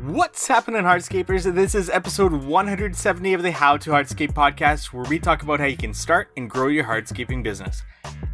What's happening, Hardscapers? This is episode 170 of the How to Hardscape podcast, where we talk about how you can start and grow your hardscaping business.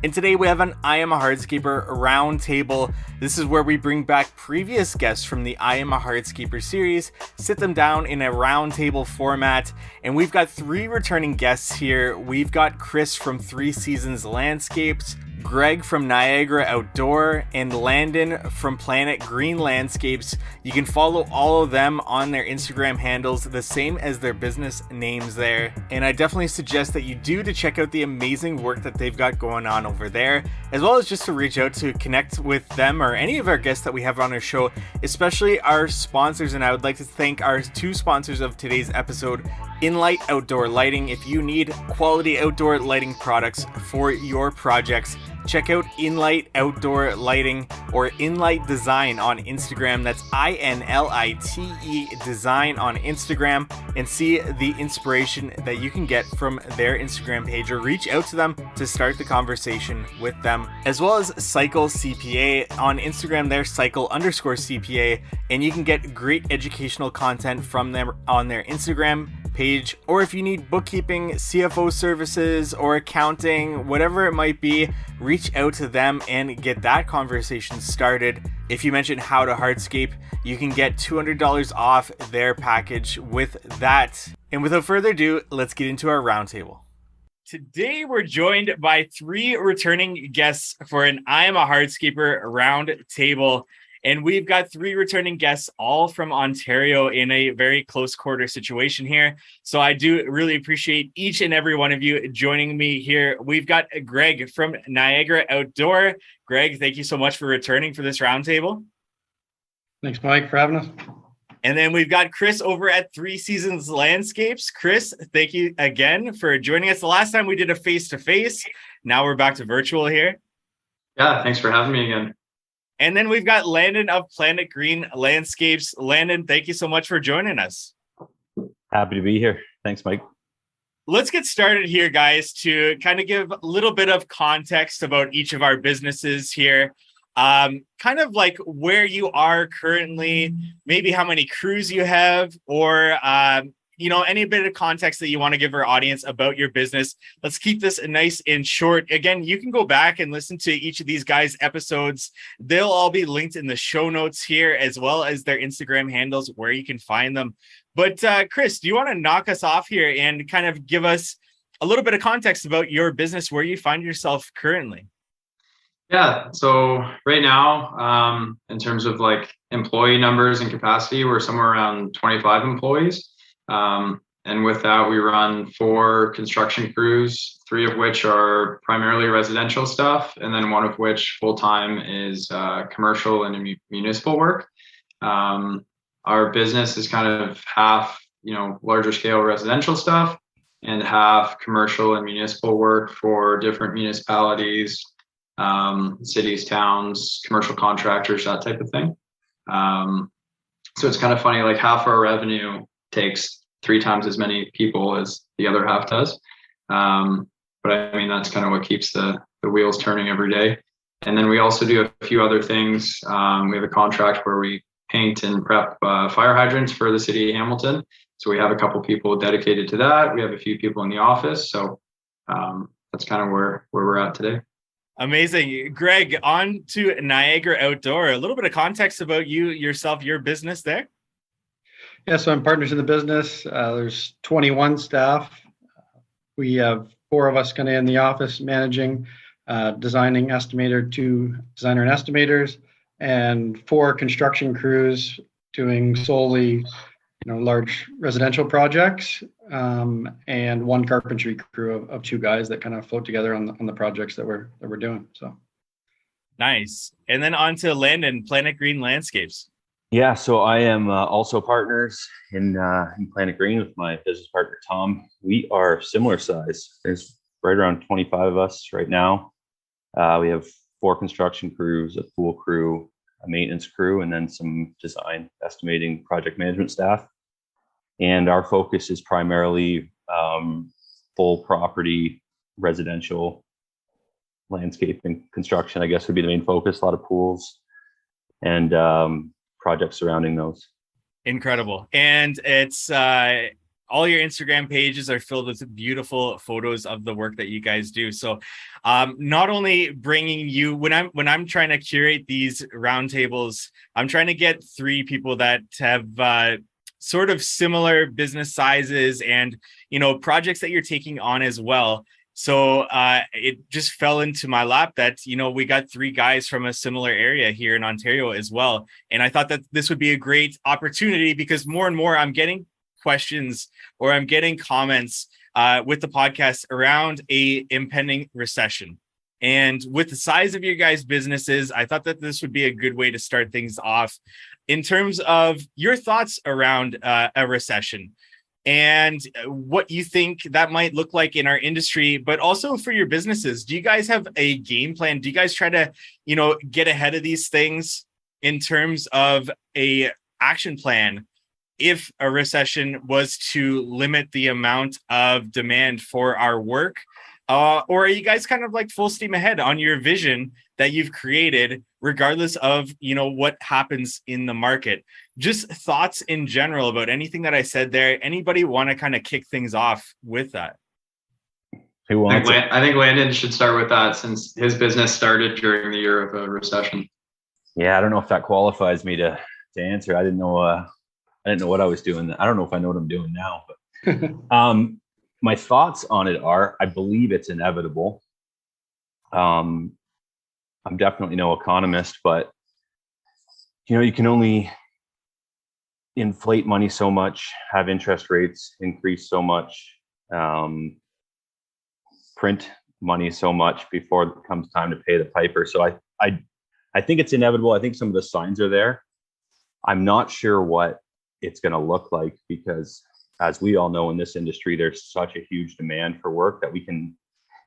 And today we have an I Am a Hardscaper roundtable. This is where we bring back previous guests from the I Am a Hardscaper series, sit them down in a roundtable format, and we've got three returning guests here. We've got Chris from 3 Seasons Landscapes, Greg from Niagara Outdoor, and Landon from Planit Green Landscapes. You can follow all of them on their Instagram handles, the same as their business names there. And I definitely suggest that you do to check out the amazing work that they've got going on over there, as well as just to reach out to connect with them or any of our guests that we have on our show, especially our sponsors. And I would like to thank our two sponsors of today's episode, Inlight Outdoor Lighting. If you need quality outdoor lighting products for your projects, check out Inlight Outdoor Lighting or Inlight Design on Instagram. That's INLITE Design on Instagram, and see the inspiration that you can get from their Instagram page, or reach out to them to start the conversation with them. As well as Cycle CPA on Instagram, they're cycle_CPA, and you can get great educational content from them on their Instagram page. Or if you need bookkeeping, CFO services, or accounting, whatever it might be, reach out to them and get that conversation started. If you mention How to Hardscape, you can get $200 off their package with that. And without further ado, let's get into our roundtable. Today, we're joined by three returning guests for an I Am a Hardscaper roundtable. And we've got three returning guests, all from Ontario, in a very close quarter situation here. So I do really appreciate each and every one of you joining me here. We've got Greg from Niagara Outdoor. Greg, thank you so much for returning for this roundtable. Thanks, Mike, for having us. And then we've got Chris over at 3 Seasons Landscapes. Chris, thank you again for joining us. The last time we did a face-to-face. Now we're back to virtual here. Yeah, thanks for having me again. And then we've got Landon of Planit Green Landscapes. Landon, thank you so much for joining us. Happy to be here. Thanks, Mike. Let's get started here, guys, to kind of give a little bit of context about each of our businesses here. Kind of like where you are currently, maybe how many crews you have, or any bit of context that you want to give our audience about your business. Let's keep this nice and short. Again, you can go back and listen to each of these guys' episodes. They'll all be linked in the show notes here, as well as their Instagram handles where you can find them. But Chris, do you want to knock us off here and kind of give us a little bit of context about your business, where you find yourself currently? Yeah, so right now, in terms of like employee numbers and capacity, we're somewhere around 25 employees. And with that, we run 4 construction crews, 3 of which are primarily residential stuff, and then 1 of which full-time is commercial and municipal work. Our business is kind of half, larger scale residential stuff and half commercial and municipal work for different municipalities, cities, towns, commercial contractors, that type of thing. So it's kind of funny, like half our revenue takes 3 times as many people as the other half does. But I mean, that's kind of what keeps the wheels turning every day. And then we also do a few other things. We have a contract where we paint and prep fire hydrants for the city of Hamilton. So we have a couple people dedicated to that. We have a few people in the office. So that's kind of where we're at today. Amazing. Greg, on to Niagara Outdoor. A little bit of context about you, yourself, your business there. Yeah, so I'm partners in the business. There's 21 staff. We have 4 of us kind of in the office managing, designing estimator, 2 designer and estimators, and 4 construction crews doing solely, large residential projects, and 1 carpentry crew of 2 guys that kind of float together on the projects that we're doing. So nice. And then on to Landon, Planit Green Landscapes. Yeah, so I am also partners in Planit Green with my business partner, Tom. We are similar size. There's right around 25 of us right now. We have 4 construction crews, a pool crew, a maintenance crew, and then some design, estimating, project management staff. And our focus is primarily full property, residential, landscaping, construction, I guess would be the main focus. A lot of pools and projects surrounding those. Incredible. And it's all your Instagram pages are filled with beautiful photos of the work that you guys do. So not only bringing you, when I'm trying to curate these roundtables, I'm trying to get three people that have sort of similar business sizes and, you know, projects that you're taking on as well. So it just fell into my lap that, you know, we got three guys from a similar area here in Ontario as well. And I thought that this would be a great opportunity because more and more I'm getting questions or I'm getting comments with the podcast around a impending recession. And with the size of your guys' businesses, I thought that this would be a good way to start things off in terms of your thoughts around a recession and what you think that might look like in our industry, but also for your businesses. Do you guys have a game plan? Do you guys try to, you know, get ahead of these things in terms of a action plan if a recession was to limit the amount of demand for our work? Or are you guys kind of like full steam ahead on your vision that you've created, regardless of, you know, what happens in the market? Just thoughts in general about anything that I said there. Anybody want to kind of kick things off with that? Who wants it? I think Landon should start with that since his business started during the year of a recession. Yeah, I don't know if that qualifies me to answer. I didn't know what I was doing. I don't know if I know what I'm doing now, but my thoughts on it are, I believe it's inevitable. I'm definitely no economist, but you know, you can only inflate money so much, have interest rates increase so much, print money so much before it comes time to pay the piper. So I think it's inevitable. I think some of the signs are there. I'm not sure what it's going to look like because, as we all know in this industry, there's such a huge demand for work that we can,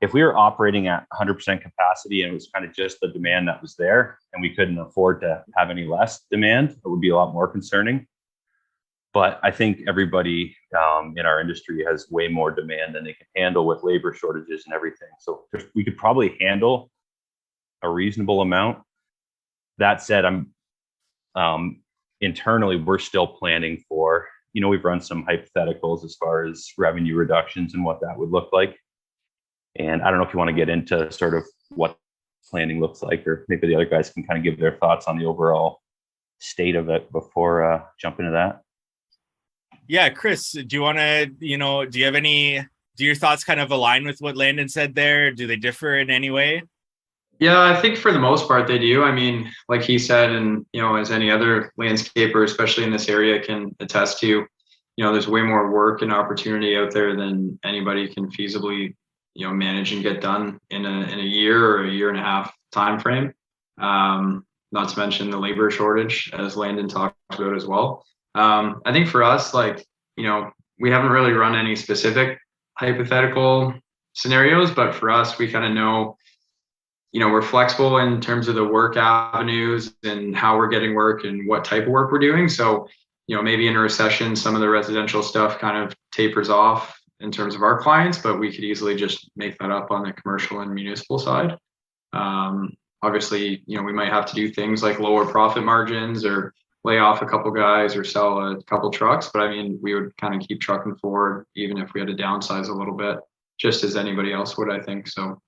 if we were operating at 100% capacity and it was kind of just the demand that was there and we couldn't afford to have any less demand, it would be a lot more concerning. But I think everybody in our industry has way more demand than they can handle with labor shortages and everything. So we could probably handle a reasonable amount. That said, internally, we're still planning for, you know, we've run some hypotheticals as far as revenue reductions and what that would look like. And I don't know if you want to get into sort of what planning looks like, or maybe the other guys can kind of give their thoughts on the overall state of it before jump into that. Yeah, Chris, do you want to, you know, do your thoughts kind of align with what Landon said there? Do they differ in any way? Yeah, I think for the most part they do. I mean, like he said, and you know, as any other landscaper, especially in this area, can attest to, you know, there's way more work and opportunity out there than anybody can feasibly, you know, manage and get done in a year or a year and a half time frame. Not to mention the labor shortage, as Landon talked about as well. I think for us, like, you know, we haven't really run any specific hypothetical scenarios, but for us, we kind of know, you know, we're flexible in terms of the work avenues and how we're getting work and what type of work we're doing. So, you know, maybe in a recession, some of the residential stuff kind of tapers off in terms of our clients, but we could easily just make that up on the commercial and municipal side. Obviously, you know, we might have to do things like lower profit margins or lay off a couple guys or sell a couple trucks. But I mean, we would kind of keep trucking forward, even if we had to downsize a little bit, just as anybody else would, I think. So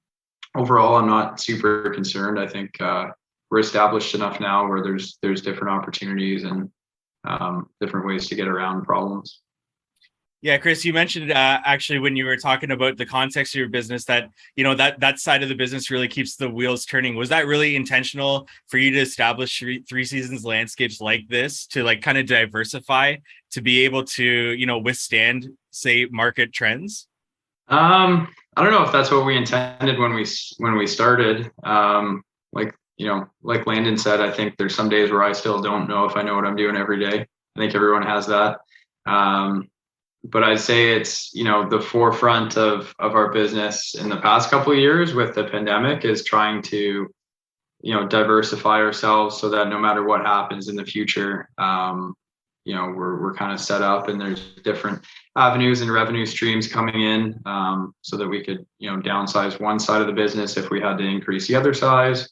overall, I'm not super concerned. I think we're established enough now where there's different opportunities and different ways to get around problems. Yeah, Chris, you mentioned actually when you were talking about the context of your business that, you know, that side of the business really keeps the wheels turning. Was that really intentional for you to establish Three Seasons landscapes like this to like kind of diversify to be able to, you know, withstand, say, market trends? I don't know if that's what we intended when we started. Like, you know, like Landon said, I think there's some days where I still don't know if I know what I'm doing every day. I think everyone has that. But I'd say it's, you know, the forefront of our business in the past couple of years with the pandemic is trying to, you know, diversify ourselves so that no matter what happens in the future, you know, we're kind of set up and there's different avenues and revenue streams coming in, so that we could, you know, downsize one side of the business if we had to increase the other size,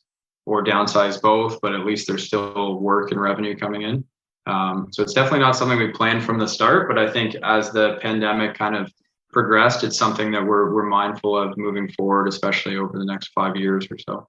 or downsize both, but at least there's still work and revenue coming in. So it's definitely not something we planned from the start, but I think as the pandemic kind of progressed, it's something that we're mindful of moving forward, especially over the next 5 years or so.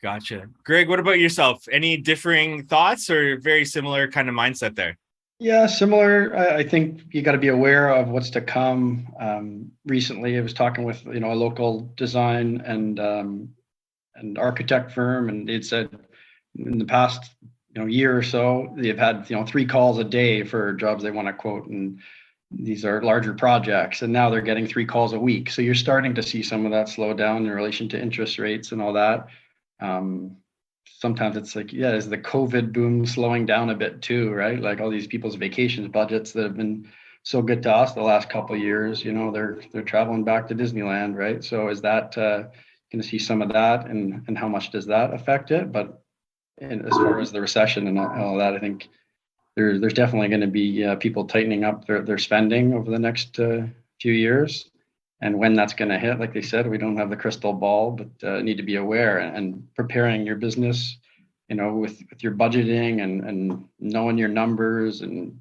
Gotcha. Greg, what about yourself? Any differing thoughts or very similar kind of mindset there? Yeah, similar. I think you got to be aware of what's to come. Recently, I was talking with a local design and architect firm, and it said in the past year or so they've had 3 calls a day for jobs they want to quote, and these are larger projects, and now they're getting 3 calls a week. So you're starting to see some of that slow down in relation to interest rates and all that. Sometimes it's like, yeah, is the COVID boom slowing down a bit too, right? Like all these people's vacations budgets that have been so good to us the last couple of years, they're traveling back to Disneyland, right? So is that going to see some of that, and how much does that affect it? But as far as the recession and all that, I think there's definitely going to be people tightening up their spending over the next few years. And when that's going to hit, like they said, we don't have the crystal ball, but need to be aware and preparing your business, with your budgeting and knowing your numbers and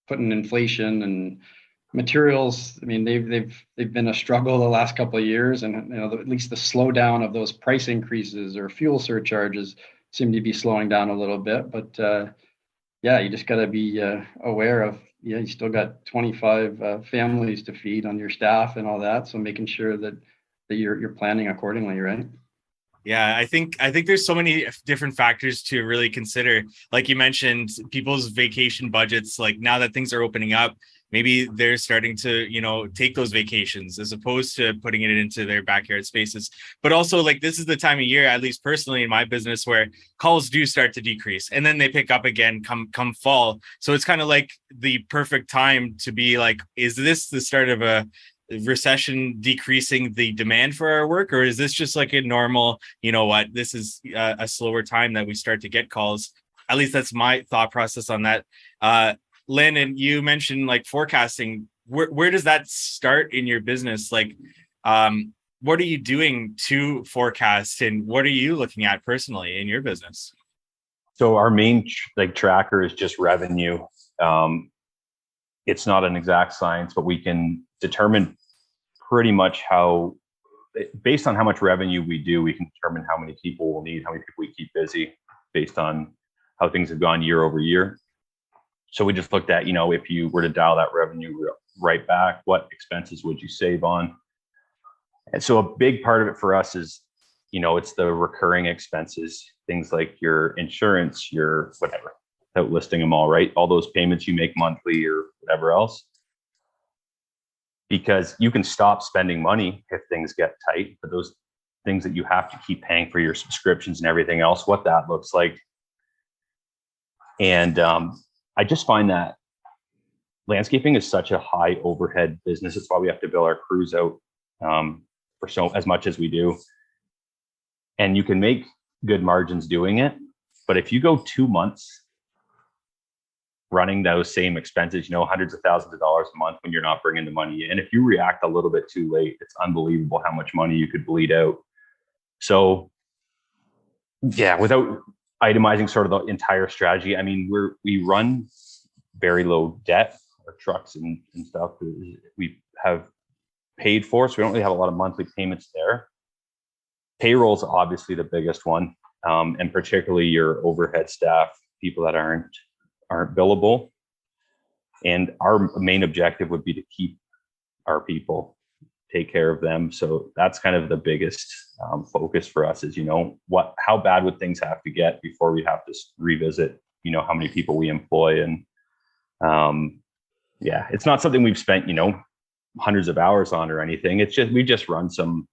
putting inflation and materials. I mean, they've been a struggle the last couple of years, and at least the slowdown of those price increases or fuel surcharges seem to be slowing down a little bit. But yeah, you just got to be aware of, you still got 25 families to feed on your staff and all that. So making sure that you're planning accordingly, right? Yeah, I think there's so many different factors to really consider. Like you mentioned, people's vacation budgets, like now that things are opening up, maybe they're starting to, take those vacations as opposed to putting it into their backyard spaces. But also, like, this is the time of year, at least personally in my business, where calls do start to decrease and then they pick up again come fall. So it's kind of like the perfect time to be like, is this the start of a recession decreasing the demand for our work, or is this just like a normal, this is a slower time that we start to get calls? At least that's my thought process on that. Lynn, and you mentioned like forecasting. Where does that start in your business? Like, what are you doing to forecast, and what are you looking at personally in your business? So our main tracker is just revenue. It's not an exact science, but we can determine pretty much based on how much revenue we do, we can determine how many people we'll need, how many people we keep busy based on how things have gone year over year. So we just looked at, if you were to dial that revenue right back, what expenses would you save on? And so a big part of it for us is, it's the recurring expenses, things like your insurance, your whatever, without listing them all, right? All those payments you make monthly or whatever else. Because you can stop spending money if things get tight, but those things that you have to keep paying for your subscriptions and everything else, what that looks like. And I just find that landscaping is such a high overhead business. It's why we have to bill our crews out for so as much as we do. And you can make good margins doing it, but if you go 2 months running those same expenses, hundreds of thousands of dollars a month when you're not bringing the money in, if you react a little bit too late, it's unbelievable how much money you could bleed out. So yeah, without itemizing sort of the entire strategy, I mean, we run very low debt. Our trucks and stuff we have paid for, so we don't really have a lot of monthly payments there. Payroll's obviously the biggest one, and particularly your overhead staff, people that aren't billable. And our main objective would be to keep our people, take care of them. So that's kind of the biggest focus for us is, how bad would things have to get before we have to revisit, how many people we employ. And yeah, it's not something we've spent, hundreds of hours on or anything. It's just, we just run some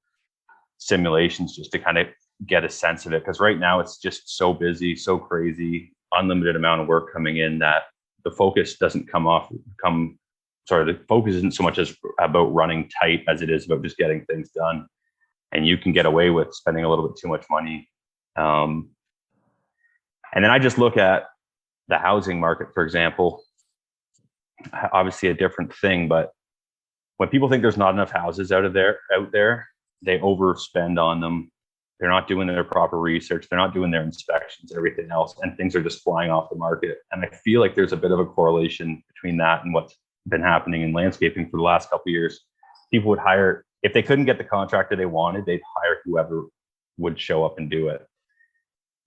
simulations just to kind of get a sense of it. Because right now it's just so busy, so crazy, unlimited amount of work coming in that the focus doesn't the focus isn't so much as about running tight as it is about just getting things done. And you can get away with spending a little bit too much money. And then I just look at the housing market, for example, obviously a different thing, but when people think there's not enough houses out there, they overspend on them. They're not doing their proper research. They're not doing their inspections, everything else, and things are just flying off the market. And I feel like there's a bit of a correlation between that and what's been happening in landscaping for the last couple of years. People would hire, if they couldn't get the contractor they wanted, they'd hire whoever would show up and do it.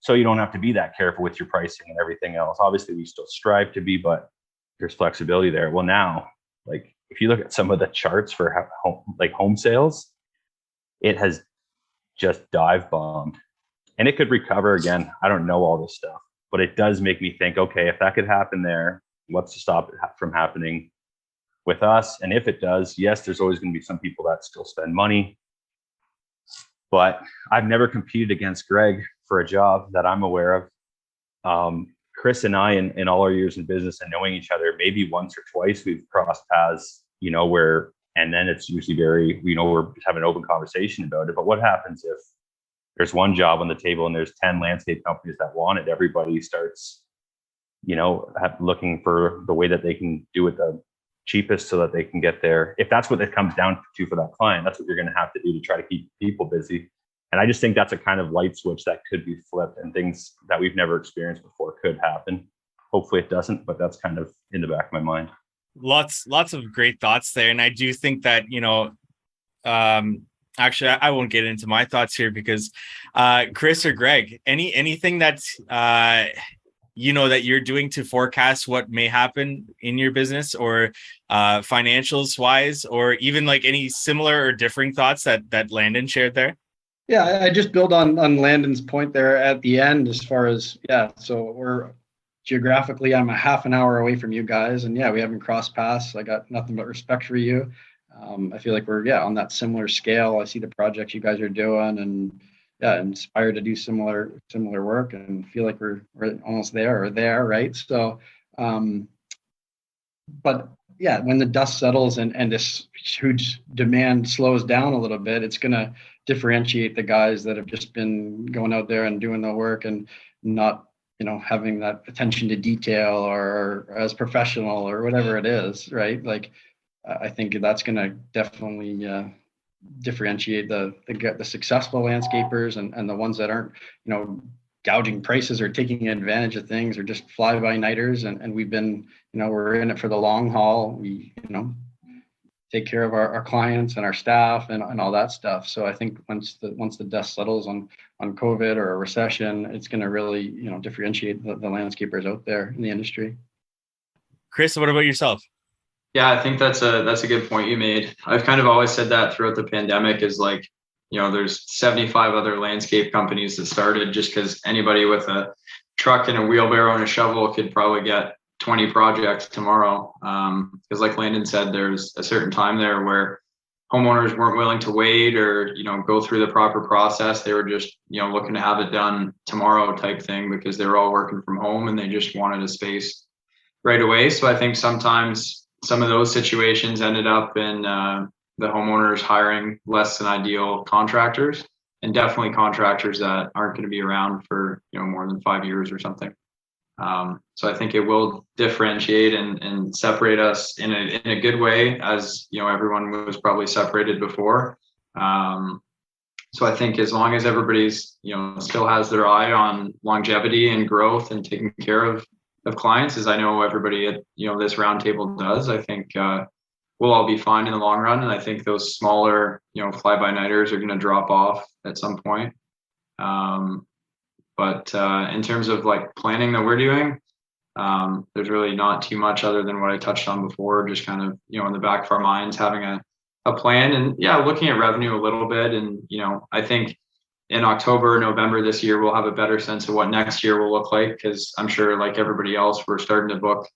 So you don't have to be that careful with your pricing and everything else. Obviously, we still strive to be, but there's flexibility there. Well, now, like if you look at some of the charts for home sales, it has just dive bombed, and it could recover again. I don't know all this stuff, but it does make me think, okay, if that could happen there, what's to stop it from happening with us? And if it does, yes, there's always going to be some people that still spend money, but I've never competed against Greg for a job that I'm aware of. Chris and I, in all our years in business and knowing each other, maybe once or twice we've crossed paths, and then it's usually very, we're just having an open conversation about it. But what happens if there's one job on the table and there's 10 landscape companies that want it? Everybody starts, looking for the way that they can do it the cheapest so that they can get there. If that's what it comes down to for that client, that's what you're going to have to do to try to keep people busy. And I just think that's a kind of light switch that could be flipped, and things that we've never experienced before could happen. Hopefully it doesn't, but that's kind of in the back of my mind. Lots of great thoughts there. And I do think that, actually, I won't get into my thoughts here because Chris or Greg, anything that's, that you're doing to forecast what may happen in your business or financials wise, or even like any similar or differing thoughts that Landon shared there? Yeah, I just build on Landon's point there at the end as far as, so we're geographically, I'm a half an hour away from you guys, and we haven't crossed paths. I got nothing but respect for you. I feel like we're on that similar scale. I see the projects you guys are doing, and inspired to do similar work, and feel like we're almost there, right? So, but when the dust settles and this huge demand slows down a little bit, it's going to differentiate the guys that have just been going out there and doing the work and not having that attention to detail or as professional or whatever it is, right? Like, I think that's going to definitely differentiate the successful landscapers and the ones that aren't, gouging prices or taking advantage of things or just fly-by-nighters. And we've been, we're in it for the long haul. We, take care of our clients and our staff and all that stuff. So I think once the dust settles on COVID or a recession, it's going to really, differentiate the landscapers out there in the industry. Chris, what about yourself? Yeah, I think that's a good point you made. I've kind of always said that throughout the pandemic is like, there's 75 other landscape companies that started just because anybody with a truck and a wheelbarrow and a shovel could probably get 20 projects tomorrow. Because like Landon said, there's a certain time there where homeowners weren't willing to wait or, go through the proper process. They were just, looking to have it done tomorrow type thing because they were all working from home and they just wanted a space right away. So I think sometimes some of those situations ended up in the homeowners hiring less than ideal contractors, and definitely contractors that aren't going to be around for, more than 5 years or something. So I think it will differentiate and separate us in a good way, as everyone was probably separated before. So I think as long as everybody's still has their eye on longevity and growth and taking care of clients, as I know everybody at this roundtable does, I think we'll all be fine in the long run. And I think those smaller fly-by-nighters are going to drop off at some point. But in terms of like planning that we're doing, there's really not too much other than what I touched on before, just kind of, in the back of our minds, having a plan and looking at revenue a little bit. And, I think in October, November this year, we'll have a better sense of what next year will look like. Cause I'm sure like everybody else, we're starting to book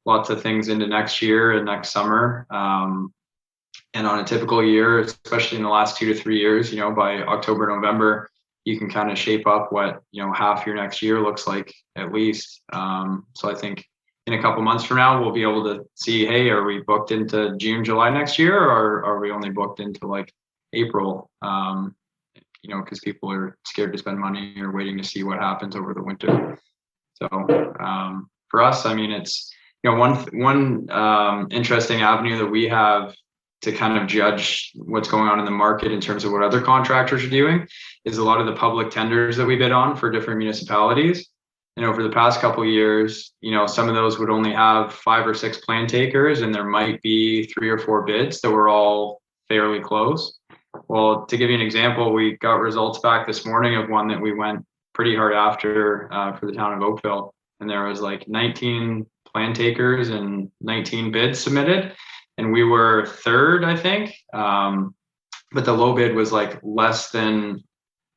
lots of things into next year and next summer. And on a typical year, especially in the last 2 to 3 years, by October, November, you can kind of shape up what, half your next year looks like at least. So I think in a couple months from now, we'll be able to see, hey, are we booked into June, July next year, or are we only booked into like April? Because people are scared to spend money or waiting to see what happens over the winter. So for us, I mean, it's, one interesting avenue that we have to kind of judge what's going on in the market in terms of what other contractors are doing is a lot of the public tenders that we bid on for different municipalities. And over the past couple of years, some of those would only have 5 or 6 plan takers, and there might be 3 or 4 bids that were all fairly close. Well, to give you an example, we got results back this morning of one that we went pretty hard after for the town of Oakville, and there was like 19 plan takers and 19 bids submitted, and we were third, I think. But the low bid was like less than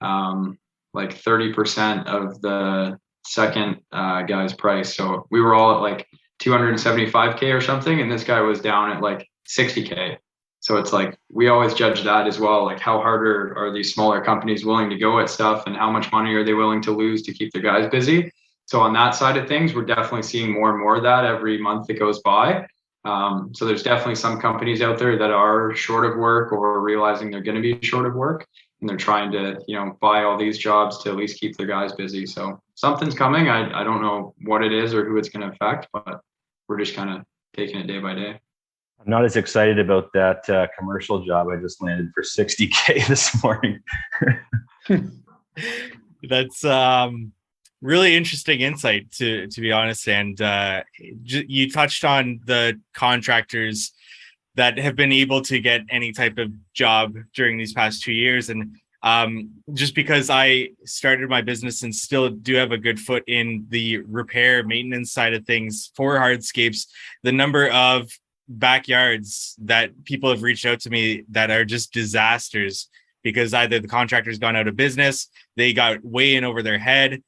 like 30% of the second guy's price. So we were all at like 275K or something, and this guy was down at like 60K. So it's like, we always judge that as well. Like, how hard are these smaller companies willing to go at stuff, and how much money are they willing to lose to keep their guys busy? So on that side of things, we're definitely seeing more and more of that every month that goes by. So there's definitely some companies out there that are short of work, or realizing they're going to be short of work, and they're trying to, buy all these jobs to at least keep their guys busy. So something's coming. I don't know what it is or who it's going to affect, but we're just kind of taking it day by day. I'm not as excited about that commercial job I just landed for 60K this morning. That's really interesting insight, to be honest. And you touched on the contractors that have been able to get any type of job during these past 2 years. And just because I started my business and still do have a good foot in the repair maintenance side of things for hardscapes, the number of backyards that people have reached out to me that are just disasters because either the contractor's gone out of business, they got way in over their head.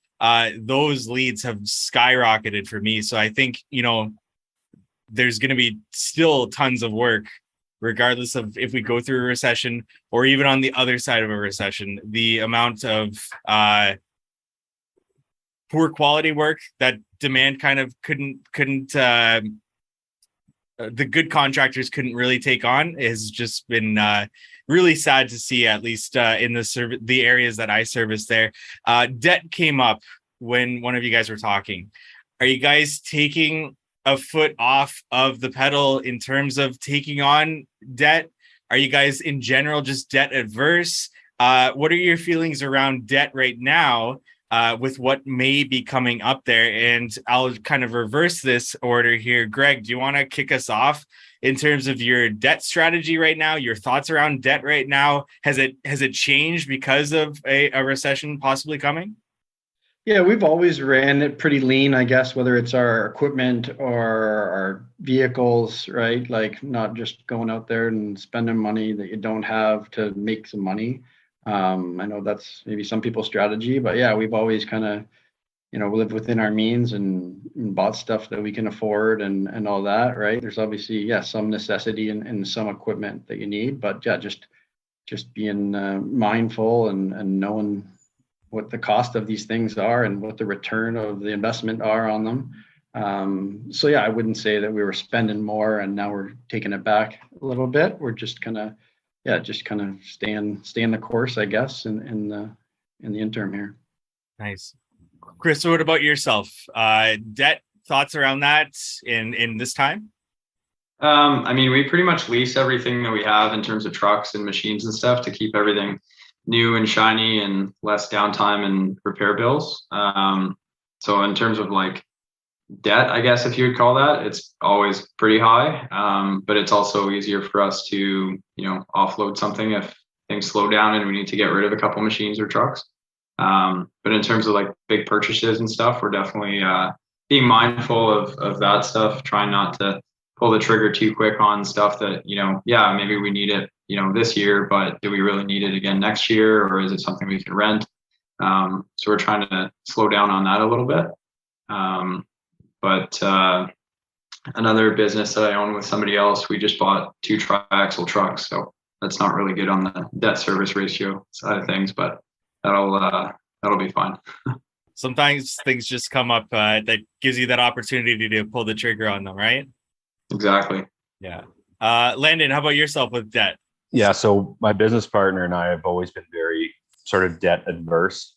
Those leads have skyrocketed for me. So I think, there's going to be still tons of work, regardless of if we go through a recession or even on the other side of a recession. The amount of poor quality work that demand kind of couldn't the good contractors couldn't really take on has just been really sad to see, at least in the areas that I service there. Debt came up when one of you guys were talking. Are you guys taking a foot off of the pedal in terms of taking on debt? Are you guys in general just debt adverse? What are your feelings around debt right now with what may be coming up there? And I'll kind of reverse this order here. Greg, do you want to kick us off in terms of your debt strategy right now, your thoughts around debt right now? Has it changed because of a recession possibly coming? Yeah, we've always ran it pretty lean, I guess, whether it's our equipment or our vehicles, right? Like, not just going out there and spending money that you don't have to make some money. I know that's maybe some people's strategy, but yeah, we've always kind of, lived within our means and bought stuff that we can afford and all that, right? There's obviously, some necessity and some equipment that you need, but yeah, just being mindful and knowing what the cost of these things are and what the return of the investment are on them. So yeah, I wouldn't say that we were spending more and now we're taking it back a little bit. We're just kind of staying the course, I guess, in the interim here. Nice. Chris, what about yourself? Debt, thoughts around that in this time? We pretty much lease everything that we have in terms of trucks and machines and stuff to keep everything new and shiny and less downtime and repair bills. So in terms of like debt, I guess if you would call that, it's always pretty high. But it's also easier for us to, offload something if things slow down and we need to get rid of a couple machines or trucks. But in terms of like big purchases and stuff, we're definitely being mindful of that stuff, trying not to pull the trigger too quick on stuff that, maybe we need it, this year, but do we really need it again next year, or is it something we can rent? So we're trying to slow down on that a little bit. But another business that I own with somebody else, we just bought 2 tri-axle trucks, so that's not really good on the debt service ratio side of things, but that'll be fine. Sometimes things just come up that gives you that opportunity to pull the trigger on them, right? Exactly. Yeah. Landon, how about yourself with debt? Yeah, so my business partner and I have always been very sort of debt adverse.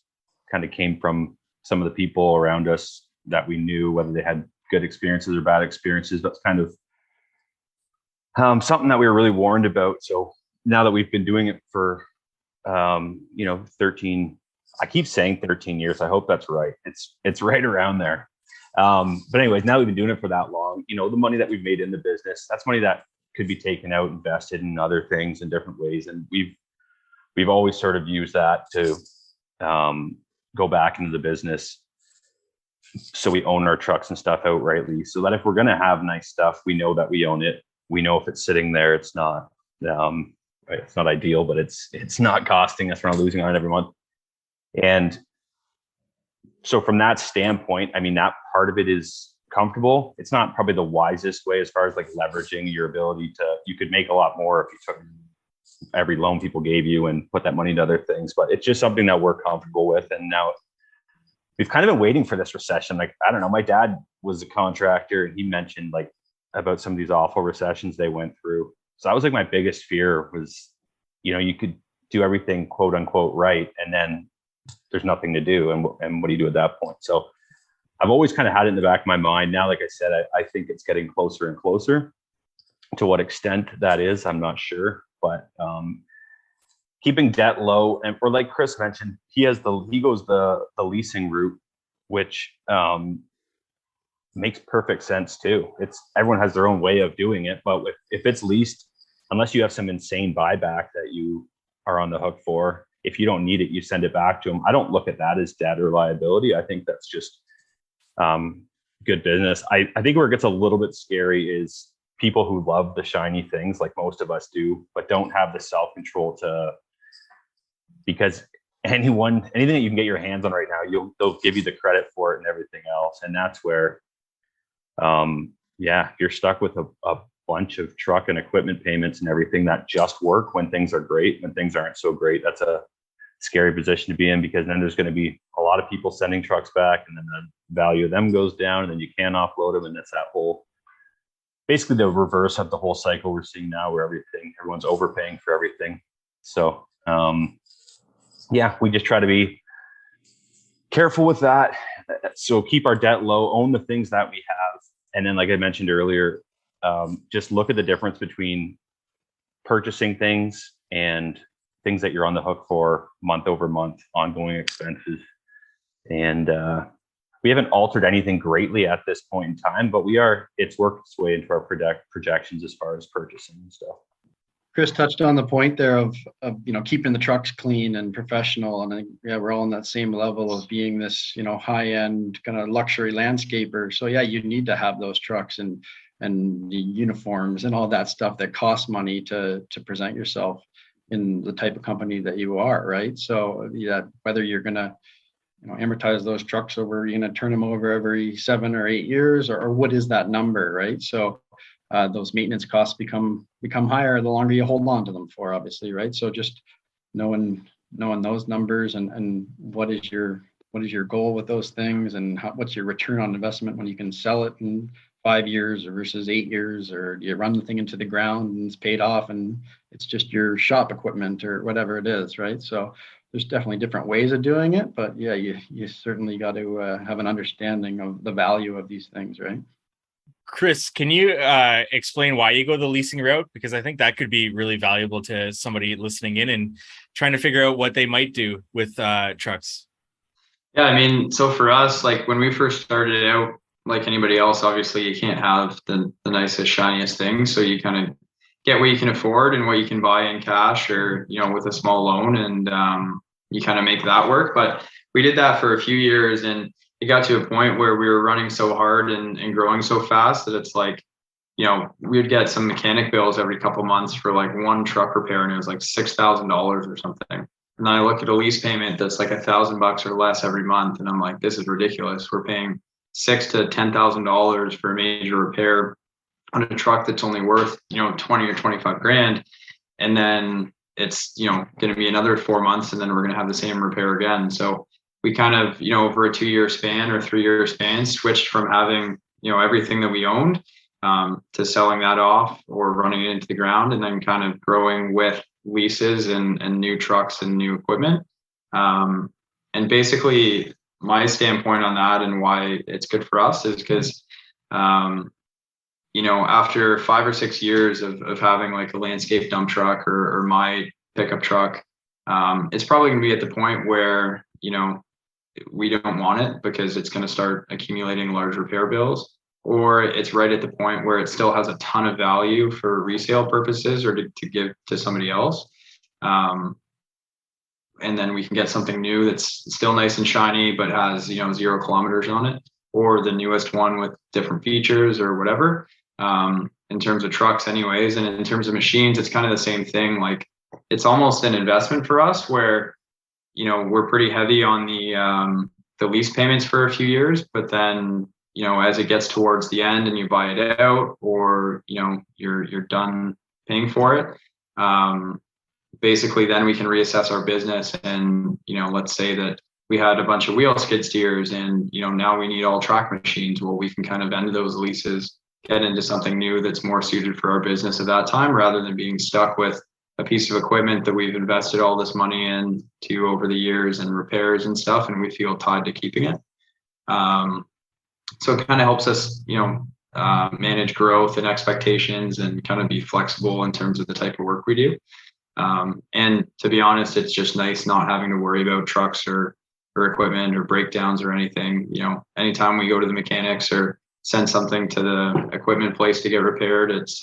Kind of came from some of the people around us that we knew, whether they had good experiences or bad experiences. That's kind of something that we were really warned about. So now that we've been doing it for, 13, I keep saying 13 years. I hope that's right. It's right around there. But anyways, now we've been doing it for that long, the money that we've made in the business, that's money that could be taken out, invested in other things in different ways. And we've always sort of used that to go back into the business. So we own our trucks and stuff outrightly, so that if we're going to have nice stuff, we know that we own it. We know if it's sitting there, it's not, it's not ideal, but it's not costing us. We're not losing on it every month. And so from that standpoint, I mean, that part of it is comfortable. It's not probably the wisest way as far as like leveraging your ability you could make a lot more if you took every loan people gave you and put that money into other things, but it's just something that we're comfortable with. And now we've kind of been waiting for this recession. Like, I don't know, my dad was a contractor and he mentioned like about some of these awful recessions they went through. So that was like my biggest fear was, you could do everything quote unquote right, and then there's nothing to do. And what do you do at that point? So I've always kind of had it in the back of my mind. Now, like I said, I think it's getting closer and closer. To what extent that is, I'm not sure, but keeping debt low, or like Chris mentioned, he goes the leasing route, which makes perfect sense too. Everyone has their own way of doing it, but if it's leased, unless you have some insane buyback that you are on the hook for, if you don't need it, you send it back to them. I don't look at that as debt or liability. I think that's just good business. I think where it gets a little bit scary is people who love the shiny things, like most of us do, but don't have the self-control because anything that you can get your hands on right now, they'll give you the credit for it and everything else. And that's where, you're stuck with a bunch of truck and equipment payments and everything that just work when things are great. When things aren't so great, that's a scary position to be in, because then there's going to be a lot of people sending trucks back, and then the value of them goes down, and then you can't offload them. And that's basically the reverse of the whole cycle we're seeing now, where everyone's overpaying for everything. So, we just try to be careful with that. So keep our debt low, own the things that we have. And then, like I mentioned earlier, just look at the difference between purchasing things and things that you're on the hook for month over month, ongoing expenses. And we haven't altered anything greatly at this point in time, but it's worked its way into our projections as far as purchasing and stuff. Chris touched on the point there of keeping the trucks clean and professional, and I think, we're all on that same level of being this high end kind of luxury landscaper. So you need to have those trucks and the uniforms and all that stuff that costs money to present yourself in the type of company that you are, right? So whether you're gonna amortize those trucks over, you're gonna turn them over every 7 or 8 years, or what is that number, right? So those maintenance costs become higher the longer you hold on to them for, obviously, right? So just knowing those numbers and what is your goal with those things, and what's your return on investment when you can sell it in 5 years versus 8 years, or do you run the thing into the ground and it's paid off and it's just your shop equipment or whatever it is, right? So there's definitely different ways of doing it, but you certainly got to have an understanding of the value of these things, right? Chris, can you explain why you go the leasing route? Because I think that could be really valuable to somebody listening in and trying to figure out what they might do with trucks. Yeah, I mean, so for us, like when we first started out, like anybody else, obviously you can't have the nicest, shiniest things. So you kind of get what you can afford and what you can buy in cash or, with a small loan, and you kind of make that work. But we did that for a few years, and it got to a point where we were running so hard and growing so fast that it's like, we'd get some mechanic bills every couple months for like one truck repair, and it was like $6,000 or something. And then I look at a lease payment that's like $1,000 or less every month, and I'm like, this is ridiculous. We're paying $6,000 to $10,000 for a major repair on a truck that's only worth 20 or 25 grand, and then it's going to be another 4 months, and then we're going to have the same repair again. So we kind of, over a 2-year span or 3-year span, switched from having, everything that we owned to selling that off or running it into the ground, and then kind of growing with leases and new trucks and new equipment. And basically my standpoint on that and why it's good for us is because after 5 or 6 years of having like a landscape dump truck or my pickup truck, it's probably going to be at the point where, we don't want it because it's going to start accumulating large repair bills, or it's right at the point where it still has a ton of value for resale purposes or to give to somebody else. And then we can get something new that's still nice and shiny, but has, 0 kilometers on it, or the newest one with different features or whatever. In terms of trucks anyways, and in terms of machines, it's kind of the same thing. Like, it's almost an investment for us where, we're pretty heavy on the lease payments for a few years, but then, as it gets towards the end and you buy it out, or, you're done paying for it, basically then we can reassess our business. And, let's say that we had a bunch of wheel skid steers and, now we need all track machines. Well, we can kind of end those leases, get into something new that's more suited for our business at that time, rather than being stuck with a piece of equipment that we've invested all this money into over the years and repairs and stuff, and we feel tied to keeping it. So it kind of helps us, manage growth and expectations and kind of be flexible in terms of the type of work we do. And to be honest, it's just nice not having to worry about trucks or equipment or breakdowns or anything. Anytime we go to the mechanics or send something to the equipment place to get repaired, it's,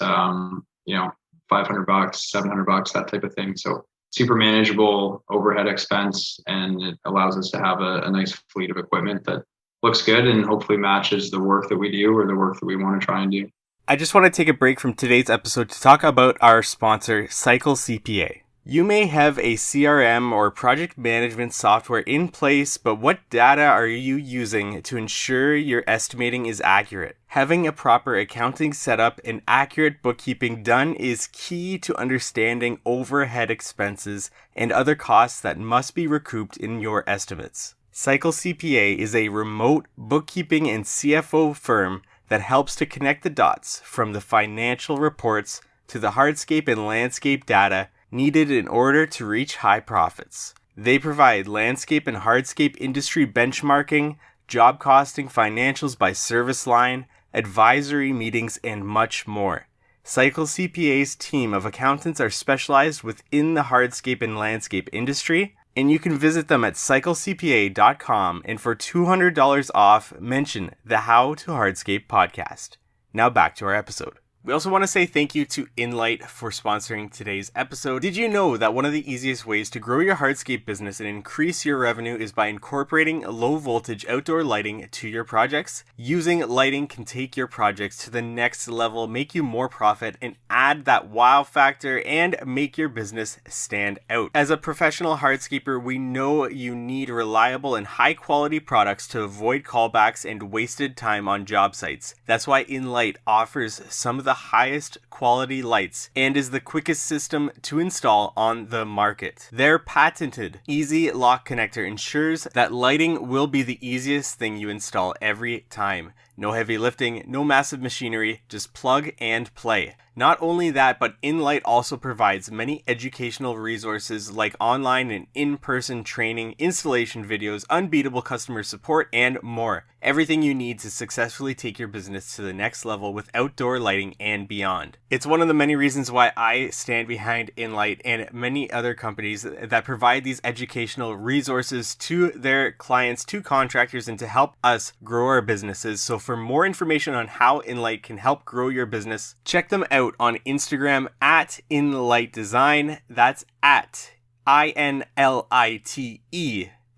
$500, $700, that type of thing. So super manageable overhead expense, and it allows us to have a nice fleet of equipment that looks good and hopefully matches the work that we do or the work that we want to try and do. I just want to take a break from today's episode to talk about our sponsor, Cycle CPA. You may have a CRM or project management software in place, but what data are you using to ensure your estimating is accurate? Having a proper accounting setup and accurate bookkeeping done is key to understanding overhead expenses and other costs that must be recouped in your estimates. Cycle CPA is a remote bookkeeping and CFO firm that helps to connect the dots from the financial reports to the hardscape and landscape data needed in order to reach high profits. They provide landscape and hardscape industry benchmarking, job costing, financials by service line, advisory meetings, and much more. Cycle CPA's team of accountants are specialized within the hardscape and landscape industry, and you can visit them at cyclecpa.com, and for $200 off, mention the How to Hardscape podcast. Now back to our episode. We also want to say thank you to Inlight for sponsoring today's episode. Did you know that one of the easiest ways to grow your hardscape business and increase your revenue is by incorporating low voltage outdoor lighting to your projects? Using lighting can take your projects to the next level, make you more profit, and add that wow factor and make your business stand out. As a professional hardscaper, we know you need reliable and high quality products to avoid callbacks and wasted time on job sites. That's why Inlight offers some of the highest quality lights and is the quickest system to install on the market. Their patented Easy Lock connector ensures that lighting will be the easiest thing you install every time. No heavy lifting, no massive machinery, just plug and play. Not only that, but Inlight also provides many educational resources like online and in-person training, installation videos, unbeatable customer support, and more. Everything you need to successfully take your business to the next level with outdoor lighting and beyond. It's one of the many reasons why I stand behind Inlight and many other companies that provide these educational resources to their clients, to contractors, and to help us grow our businesses. So for more information on how Inlight can help grow your business, check them out on Instagram at Inlight Design. That's at INLITE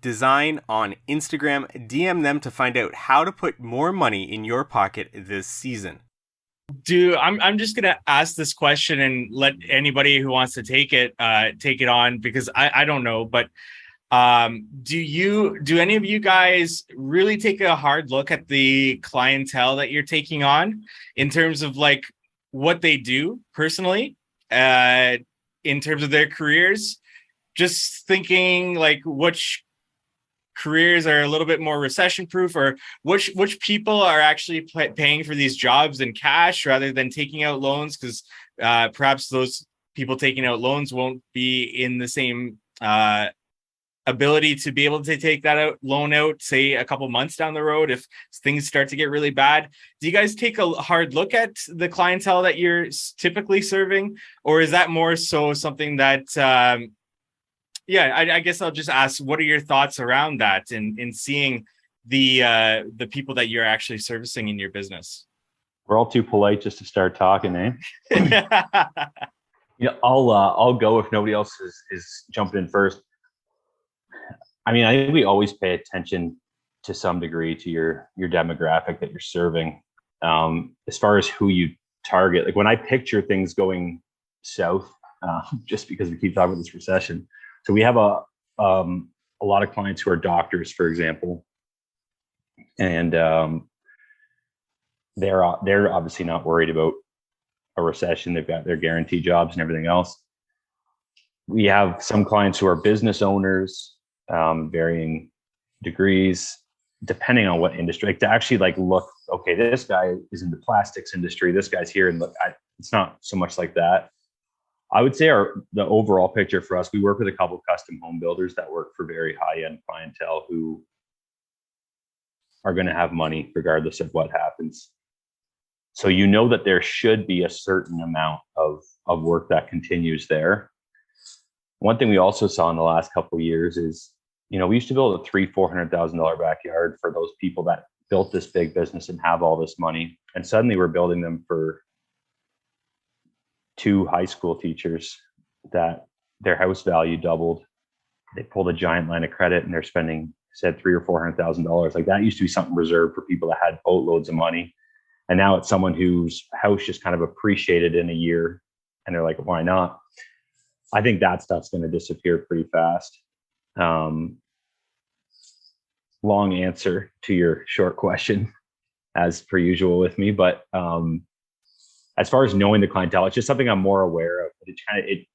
Design on Instagram. DM them to find out how to put more money in your pocket this season. I'm just gonna ask this question and let anybody who wants to take it on, because I don't know, but do any of you guys really take a hard look at the clientele that you're taking on in terms of like what they do personally, in terms of their careers? Just thinking like which careers are a little bit more recession proof, or which people are actually paying for these jobs in cash rather than taking out loans, because perhaps those people taking out loans won't be in the same ability to be able to take that loan out, say a couple months down the road if things start to get really bad? Do you guys take a hard look at the clientele that you're typically serving, or is that more so something that I guess I'll just ask, what are your thoughts around that in seeing the people that you're actually servicing in your business? We're all too polite just to start talking, eh? I'll go if nobody else is jumping in first. I mean, I think we always pay attention to some degree to your demographic that you're serving. As far as who you target, like when I picture things going south, just because we keep talking about this recession. So we have a lot of clients who are doctors, for example, and they're obviously not worried about a recession. They've got their guaranteed jobs and everything else. We have some clients who are business owners, varying degrees, depending on what industry. Like to actually look, okay, this guy is in the plastics industry. This guy's here, and look, it's not so much like that. I would say the overall picture for us, we work with a couple of custom home builders that work for very high-end clientele who are going to have money regardless of what happens. So you know that there should be a certain amount of work that continues there. One thing we also saw in the last couple of years is, we used to build a $300,000-$400,000 backyard for those people that built this big business and have all this money. And suddenly we're building them for 2 high school teachers that their house value doubled. They pulled a giant line of credit and they're spending, said $300,000 or $400,000. Like that used to be something reserved for people that had boatloads of money. And now it's someone whose house just kind of appreciated in a year and they're like, why not? I think that stuff's going to disappear pretty fast. Long answer to your short question, as per usual with me. But as far as knowing the clientele, it's just something I'm more aware of. It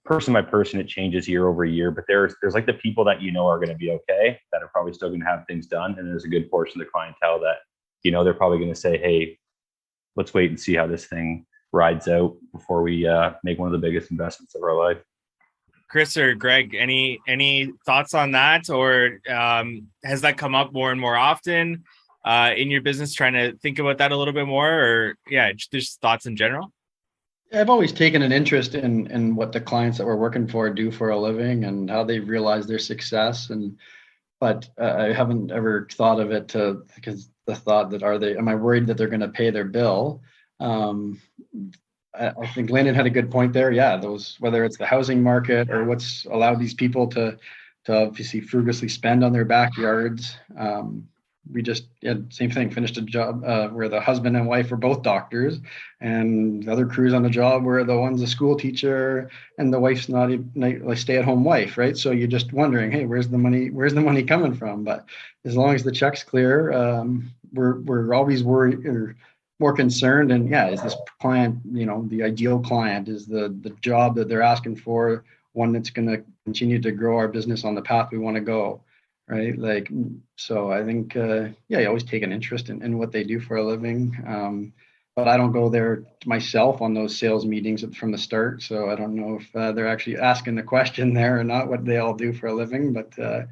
person by person, it changes year over year. But there's like the people that are going to be okay, that are probably still going to have things done, and there's a good portion of the clientele that they're probably going to say, hey, let's wait and see how this thing rides out before we make one of the biggest investments of our life. Chris or Greg, any thoughts on that, or has that come up more and more often in your business, trying to think about that a little bit more, or just thoughts in general? I've always taken an interest in what the clients that we're working for do for a living and how they realize their success. But I haven't ever thought of it because the thought that am I worried that they're going to pay their bill? I think Landon had a good point there. Yeah, whether it's the housing market or what's allowed these people to obviously frugally spend on their backyards. We just same thing, finished a job where the husband and wife were both doctors, and the other crews on the job where the one's a school teacher and the wife's not a stay-at-home wife, right? So you're just wondering, hey, where's the money coming from? But as long as the check's clear, we're always worried or more concerned. And is this client, the ideal client? Is the job that they're asking for one that's going to continue to grow our business on the path we want to go? Right. So I think, you always take an interest in what they do for a living. But I don't go there myself on those sales meetings from the start. So I don't know if they're actually asking the question there or not, what they all do for a living. But I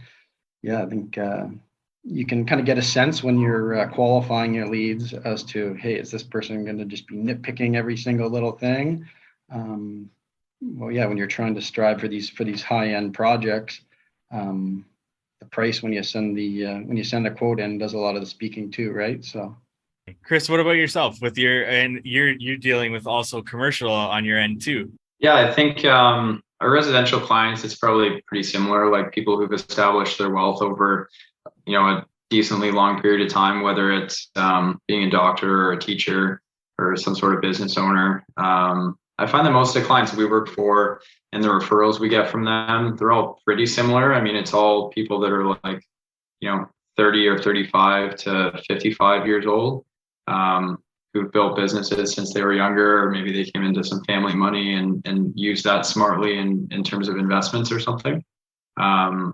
think you can kind of get a sense when you're qualifying your leads as to, hey, is this person going to just be nitpicking every single little thing? When you're trying to strive for these high-end projects, the price when you send a quote in does a lot of the speaking too, right? So, Chris, what about yourself you're dealing with also commercial on your end too? Yeah, I think our residential clients, it's probably pretty similar, like people who've established their wealth over, a decently long period of time, whether it's being a doctor or a teacher or some sort of business owner. I find that most of the clients we work for and the referrals we get from them, they're all pretty similar. I mean, it's all people that are 30 or 35 to 55 years old, who've built businesses since they were younger, or maybe they came into some family money and used that smartly in terms of investments or something. I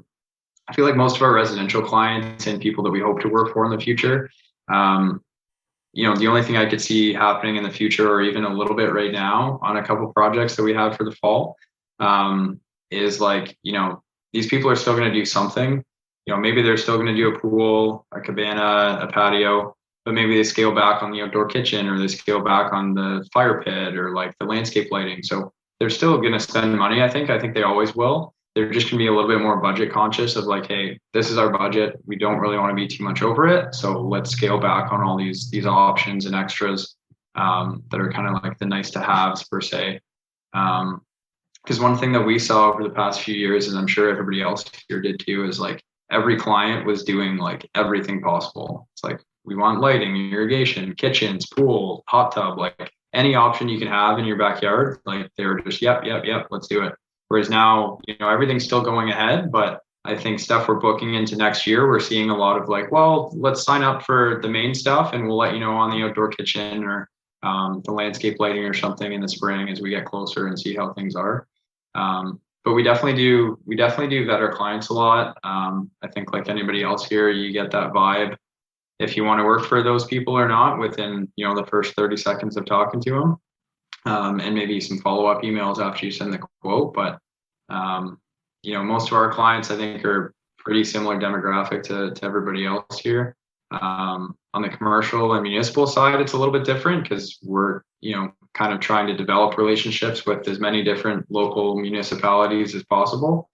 feel like most of our residential clients and people that we hope to work for in the future, the only thing I could see happening in the future, or even a little bit right now on a couple projects that we have for the fall, is these people are still going to do something. Maybe they're still going to do a pool, a cabana, a patio, but maybe they scale back on the outdoor kitchen, or they scale back on the fire pit, or like the landscape lighting. So they're still going to spend money. I think they always will. They're just going to be a little bit more budget conscious of like, hey, this is our budget. We don't really want to be too much over it. So let's scale back on all these options and extras that are kind of like the nice to haves per se. Because one thing that we saw over the past few years, and I'm sure everybody else here did too, is like every client was doing like everything possible. It's like, we want lighting, irrigation, kitchens, pool, hot tub, like any option you can have in your backyard. Like they were just, yep, let's do it. Whereas now, everything's still going ahead, but I think stuff we're booking into next year, we're seeing a lot of like, well, let's sign up for the main stuff and we'll let you know on the outdoor kitchen or the landscape lighting or something in the spring as we get closer and see how things are. But we definitely do vet our clients a lot. I think like anybody else here, you get that vibe if you want to work for those people or not within, the first 30 seconds of talking to them. And maybe some follow-up emails after you send the quote. But, most of our clients, I think, are pretty similar demographic to everybody else here. On the commercial and municipal side, it's a little bit different because we're, kind of trying to develop relationships with as many different local municipalities as possible.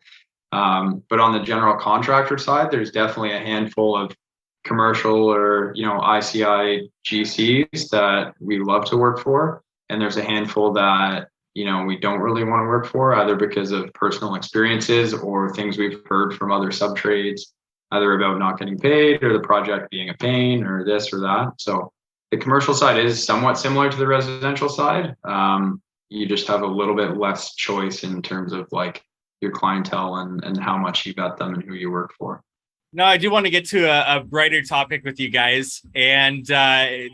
But on the general contractor side, there's definitely a handful of commercial or, ICI GCs that we love to work for. And there's a handful that, we don't really want to work for, either because of personal experiences or things we've heard from other sub-trades, either about not getting paid or the project being a pain or this or that. So the commercial side is somewhat similar to the residential side. You just have a little bit less choice in terms of like your clientele and how much you vet them and who you work for. No, I do want to get to a brighter topic with you guys and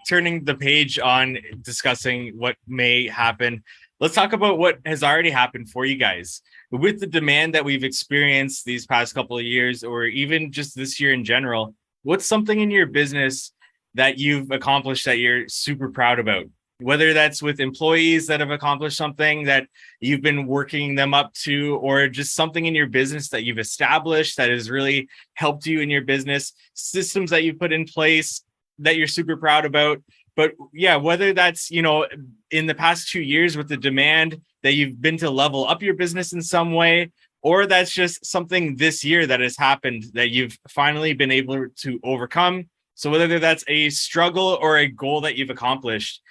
turning the page on discussing what may happen. Let's talk about what has already happened for you guys. With the demand that we've experienced these past couple of years, or even just this year in general, what's something in your business that you've accomplished that you're super proud about? Whether that's with employees that have accomplished something that you've been working them up to, or just something in your business that you've established that has really helped you in your business, systems that you've put in place that you're super proud about. But yeah, whether that's, in the past 2 years with the demand that you've been to level up your business in some way, or that's just something this year that has happened that you've finally been able to overcome. So whether that's a struggle or a goal that you've accomplished,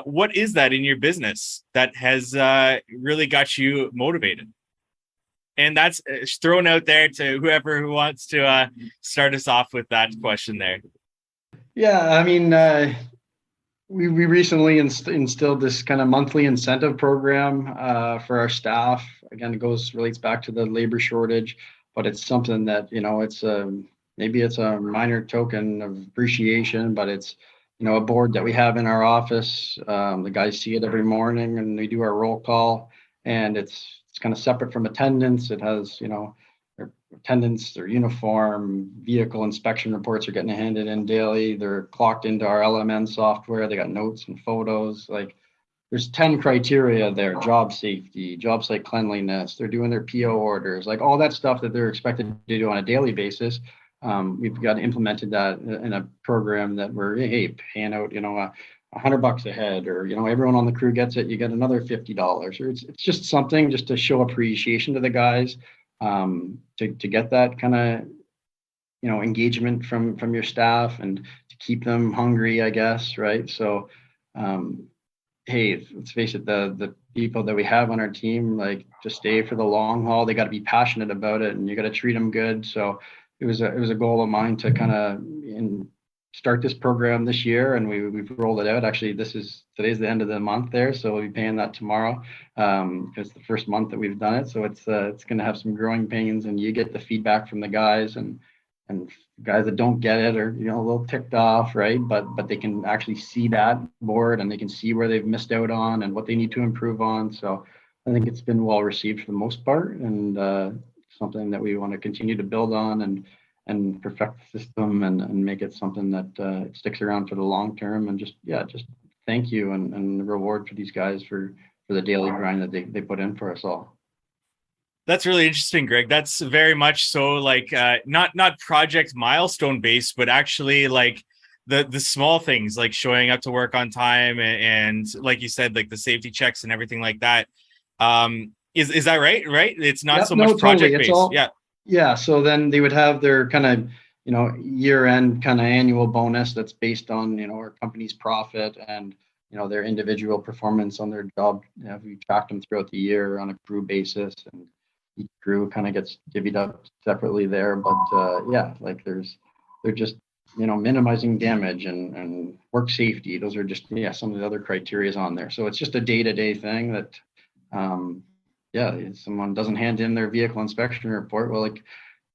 what is that in your business that has really got you motivated? And that's thrown out there to whoever who wants to start us off with that question there. Yeah, I mean, we recently instilled this kind of monthly incentive program for our staff. Again, it relates back to the labor shortage, but it's something that, it's maybe it's a minor token of appreciation, but it's, a board that we have in our office. The guys see it every morning and we do our roll call, and it's kind of separate from attendance. It has, their attendance, their uniform, vehicle inspection reports are getting handed in daily. They're clocked into our LMN software. They got notes and photos. Like there's 10 criteria there: job safety, job site cleanliness. They're doing their PO orders, like all that stuff that they're expected to do on a daily basis. We've got implemented that in a program that we're paying out, $100 a head, or everyone on the crew gets it. You get another $50, or it's just something just to show appreciation to the guys, to get that kind of engagement from your staff and to keep them hungry, I guess, right? So, hey, let's face it, the people that we have on our team, like, to stay for the long haul, they got to be passionate about it, and you got to treat them good. So it was a goal of mine to kind of start this program this year, and we've rolled it out. Actually, today's the end of the month there, so we'll be paying that tomorrow. It's the first month that we've done it, so it's going to have some growing pains, and you get the feedback from the guys, and guys that don't get it are a little ticked off, right? But they can actually see that board, and they can see where they've missed out on and what they need to improve on. So I think it's been well received for the most part, and something that we want to continue to build on and perfect the system and make it something that it sticks around for the long term. And just thank you and reward for these guys for the daily grind that they put in for us all. That's really interesting, Greg. That's very much so like not project milestone based, but actually like the small things like showing up to work on time and like you said, like the safety checks and everything like that. Is that right? Right? It's not Yep, so no, much totally. project It's based. all, Yeah. yeah. So then they would have their kind of, year-end kind of annual bonus that's based on, our company's profit and, their individual performance on their job. We track them throughout the year on a crew basis, and each crew kind of gets divvied up separately there. But yeah, like they're just, minimizing damage and work safety. Those are just, some of the other criteria on there. So it's just a day-to-day thing that, yeah, if someone doesn't hand in their vehicle inspection report, well, like,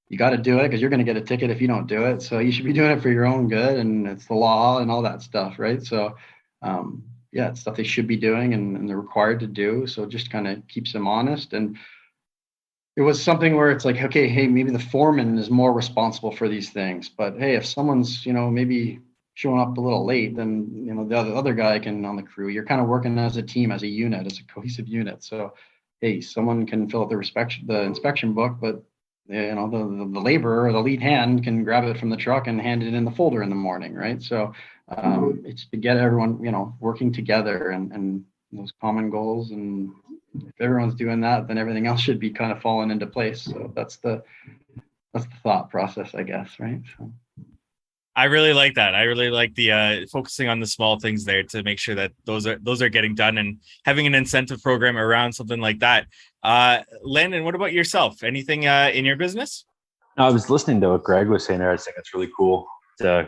you got to do it because you're going to get a ticket if you don't do it. So you should be doing it for your own good, and it's the law and all that stuff, right? So, yeah, it's stuff they should be doing and they're required to do. So it just kind of keeps them honest. And it was something where it's like, okay, hey, maybe the foreman is more responsible for these things, but hey, if someone's, maybe showing up a little late, then the other guy can on the crew. You're kind of working as a team, as a unit, as a cohesive unit. So, hey, someone can fill out the inspection book, but the laborer or the lead hand can grab it from the truck and hand it in the folder in the morning, right? So it's to get everyone working together and those common goals, and if everyone's doing that, then everything else should be kind of falling into place. So that's the thought process, I guess, right? So. I really like that. I really like the focusing on the small things there to make sure that those are getting done, and having an incentive program around something like that. Landon, what about yourself? Anything in your business? I was listening to what Greg was saying there. I think it's really cool. It's a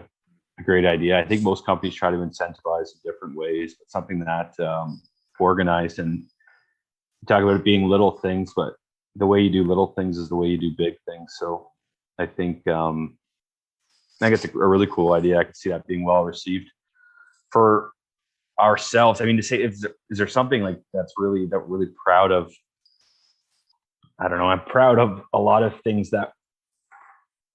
great idea. I think most companies try to incentivize in different ways, but something that organized, and talk about it being little things, but the way you do little things is the way you do big things. So I think it's a really cool idea. I can see that being well received for ourselves. I mean, to say, is there something like that really proud of? I don't know. I'm proud of a lot of things that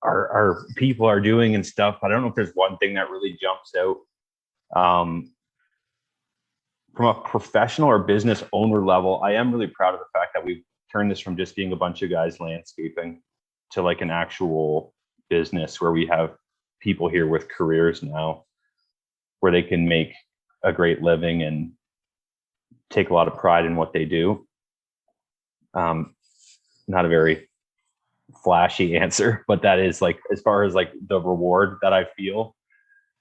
our people are doing and stuff. I don't know if there's one thing that really jumps out. From a professional or business owner level, I am really proud of the fact that we've turned this from just being a bunch of guys landscaping to like an actual business where we have people here with careers now where they can make a great living and take a lot of pride in what they do. Not a very flashy answer, but that is like, as far as like the reward that I feel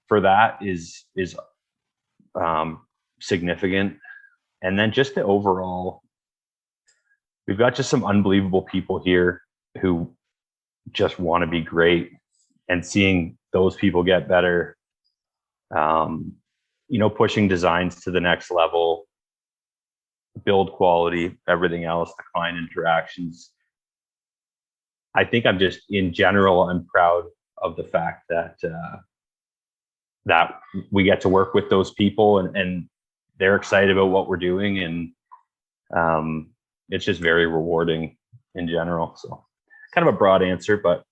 for that is significant. And then just the overall, we've got just some unbelievable people here who just want to be great, and seeing those people get better, pushing designs to the next level, build quality, everything else, the client interactions. I think I'm just, in general, I'm proud of the fact that that we get to work with those people, and they're excited about what we're doing, and it's just very rewarding in general. So kind of a broad answer, but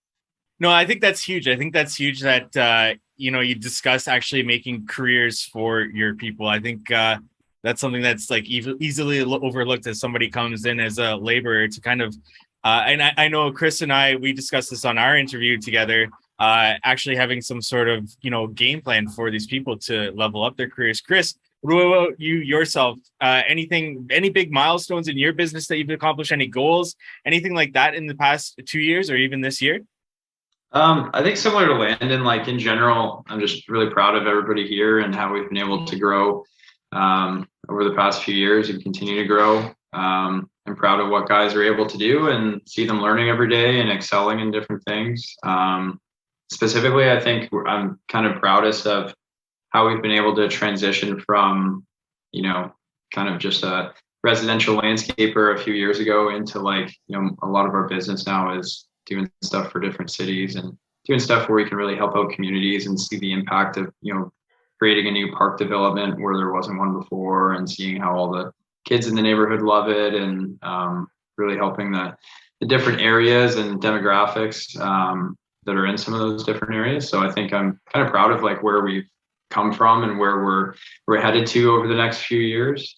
no, I think that's huge. I think that's huge that you discuss actually making careers for your people. I think that's something that's like easily overlooked as somebody comes in as a laborer to kind of and I know Chris and we discussed this on our interview together, actually having some sort of game plan for these people to level up their careers. Chris, what about you yourself? Any big milestones in your business that you've accomplished? Any goals, anything like that in the past 2 years or even this year? I think similar to Landon, like in general, I'm just really proud of everybody here and how we've been able to grow over the past few years and continue to grow. I'm proud of what guys are able to do and see them learning every day and excelling in different things. Specifically, I think I'm kind of proudest of how we've been able to transition from, kind of just a residential landscaper a few years ago into like, a lot of our business now is doing stuff for different cities and doing stuff where we can really help out communities and see the impact of, creating a new park development where there wasn't one before, and seeing how all the kids in the neighborhood love it, and really helping the different areas and demographics that are in some of those different areas. So I think I'm kind of proud of like where we've come from and where we're headed to over the next few years.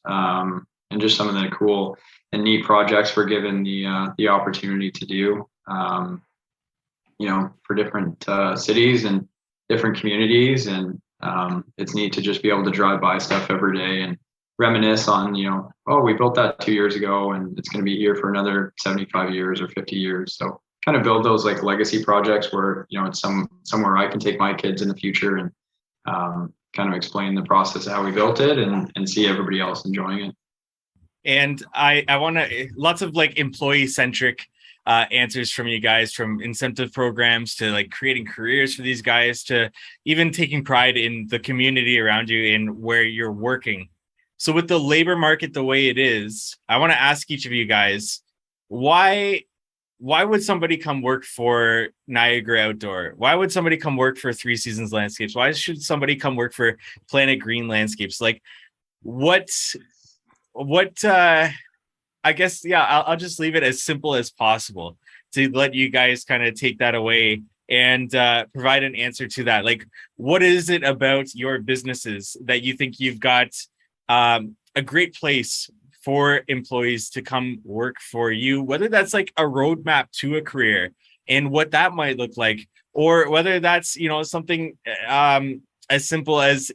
just some of the cool and neat projects we're given the opportunity to do, for different cities and different communities. And it's neat to just be able to drive by stuff every day and reminisce on, oh, we built that 2 years ago and it's going to be here for another 75 years or 50 years. So kind of build those like legacy projects where, it's somewhere I can take my kids in the future and kind of explain the process of how we built it and see everybody else enjoying it. And I want to lots of like employee centric answers from you guys, from incentive programs to like creating careers for these guys to even taking pride in the community around you and where you're working. So with the labor market the way it is, I want to ask each of you guys, why would somebody come work for Niagara Outdoor? Why would somebody come work for Three Seasons Landscapes? Why should somebody come work for Planit Green Landscapes? Like what I guess, yeah, I'll just leave it as simple as possible to let you guys kind of take that away and provide an answer to that. Like, what is it about your businesses that you think you've got a great place for employees to come work for you, whether that's like a roadmap to a career and what that might look like, or whether that's, something as simple as,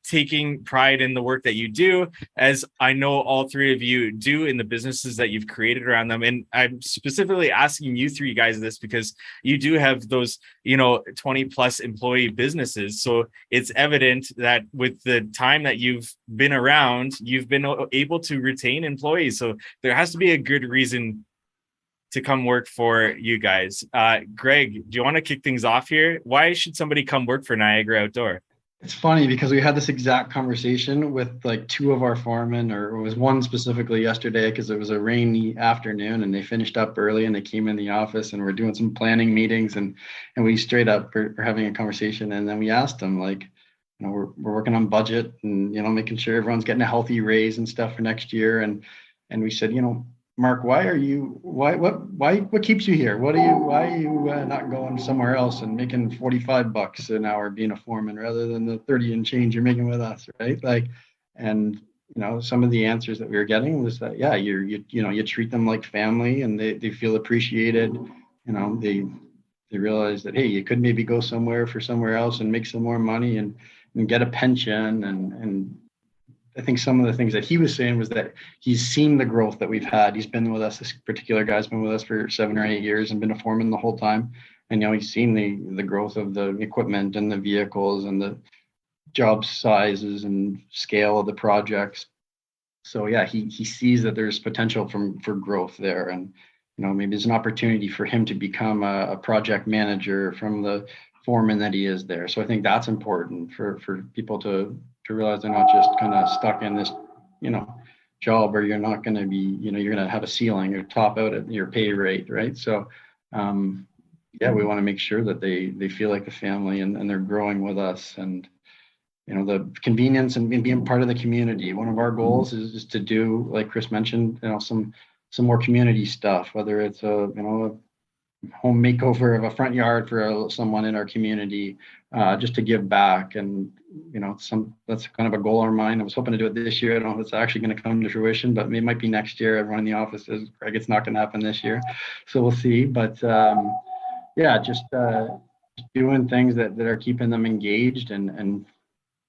taking pride in the work that you do, as I know all three of you do in the businesses that you've created around them. And I'm specifically asking you three guys this because you do have those, 20 plus employee businesses. So it's evident that with the time that you've been around, you've been able to retain employees. So there has to be a good reason to come work for you guys. Greg, do you want to kick things off here? Why should somebody come work for Niagara Outdoor? It's funny because we had this exact conversation with like two of our foremen, or it was one specifically yesterday because it was a rainy afternoon and they finished up early and they came in the office and we're doing some planning meetings and we straight up were having a conversation. And then we asked them like, we're working on budget and, making sure everyone's getting a healthy raise and stuff for next year. And we said, Mark, what keeps you here? Why are you not going somewhere else and making $45 an hour being a foreman rather than the 30 and change you're making with us, right? Like, and some of the answers that we were getting was that, yeah, you treat them like family and they feel appreciated. They realize that, hey, you could maybe go somewhere else and make some more money and get a pension and I think some of the things that he was saying was that he's seen the growth that we've had. He's been with us. This particular guy's been with us for 7 or 8 years and been a foreman the whole time. And he's seen the growth of the equipment and the vehicles and the job sizes and scale of the projects. So yeah, he sees that there's potential for growth there. And maybe there's an opportunity for him to become a project manager from the foreman that he is there. So I think that's important for people to realize they're not just kind of stuck in this, job where you're not going to be, you're going to have a ceiling or top out at your pay rate, right? So, we want to make sure that they feel like a family and they're growing with us and, the convenience and being part of the community. One of our goals is to do, like Chris mentioned, some more community stuff, whether it's a home makeover of a front yard for someone in our community, just to give back. And that's kind of a goal of mine. I was hoping to do it this year. I don't know if it's actually going to come to fruition, but it might be next year. Everyone in the office says, Greg, it's not going to happen this year, so we'll see. But just doing things that are keeping them engaged and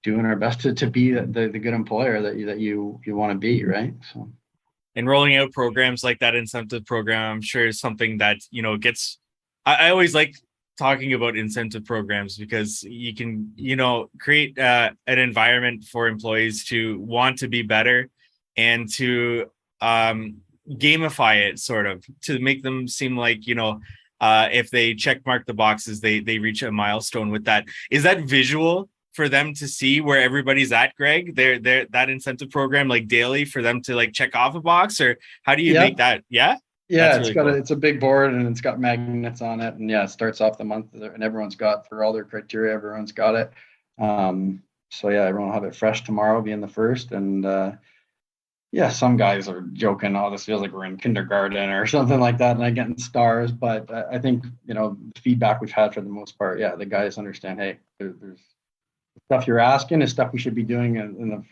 doing our best to be the good employer that you want to be, right? So. And rolling out programs like that incentive program, I'm sure is something that, I always like talking about incentive programs because you can, create an environment for employees to want to be better and to gamify it sort of to make them seem like, if they check mark the boxes, they reach a milestone with that. Is that visual for them to see where everybody's at, Greg? They're that incentive program like daily for them to like check off a box, or how do you make that? Yeah, it's got it's a big board and it's got magnets on it, and it starts off the month and everyone's got for all their criteria. Everyone's got it. Everyone will have it fresh tomorrow, being the first. And some guys are joking, oh, this feels like we're in kindergarten or something like that, and I'm getting stars. But I think the feedback we've had for the most part, the guys understand. Hey, there's stuff you're asking is stuff we should be doing in the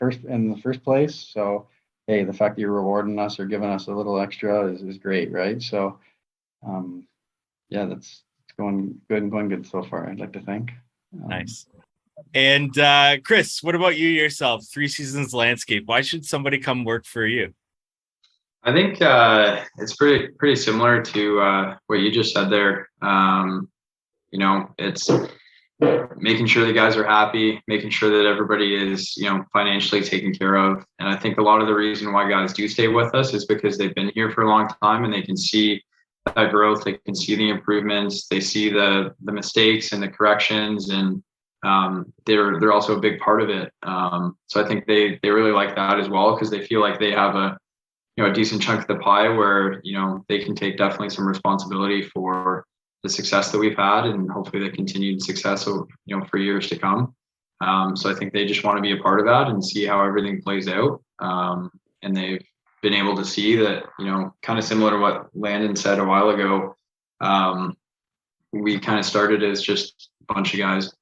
first place. So hey, the fact that you're rewarding us or giving us a little extra is great, right? So, yeah, it's going good and going good so far, I'd like to think. Nice. And Chris, what about you yourself? 3 Seasons Landscape. Why should somebody come work for you? I think it's pretty similar to what you just said there. It's making sure the guys are happy, making sure that everybody is, financially taken care of. And I think a lot of the reason why guys do stay with us is because they've been here for a long time and they can see that growth, they can see the improvements, they see the mistakes and the corrections, and they're also a big part of it. So I think they really like that as well, because they feel like they have a decent chunk of the pie where, they can take definitely some responsibility for the success that we've had and hopefully the continued success of, for years to come. So I think they just want to be a part of that and see how everything plays out. And they've been able to see that, kind of similar to what Landon said a while ago. We kind of started as just a bunch of guys,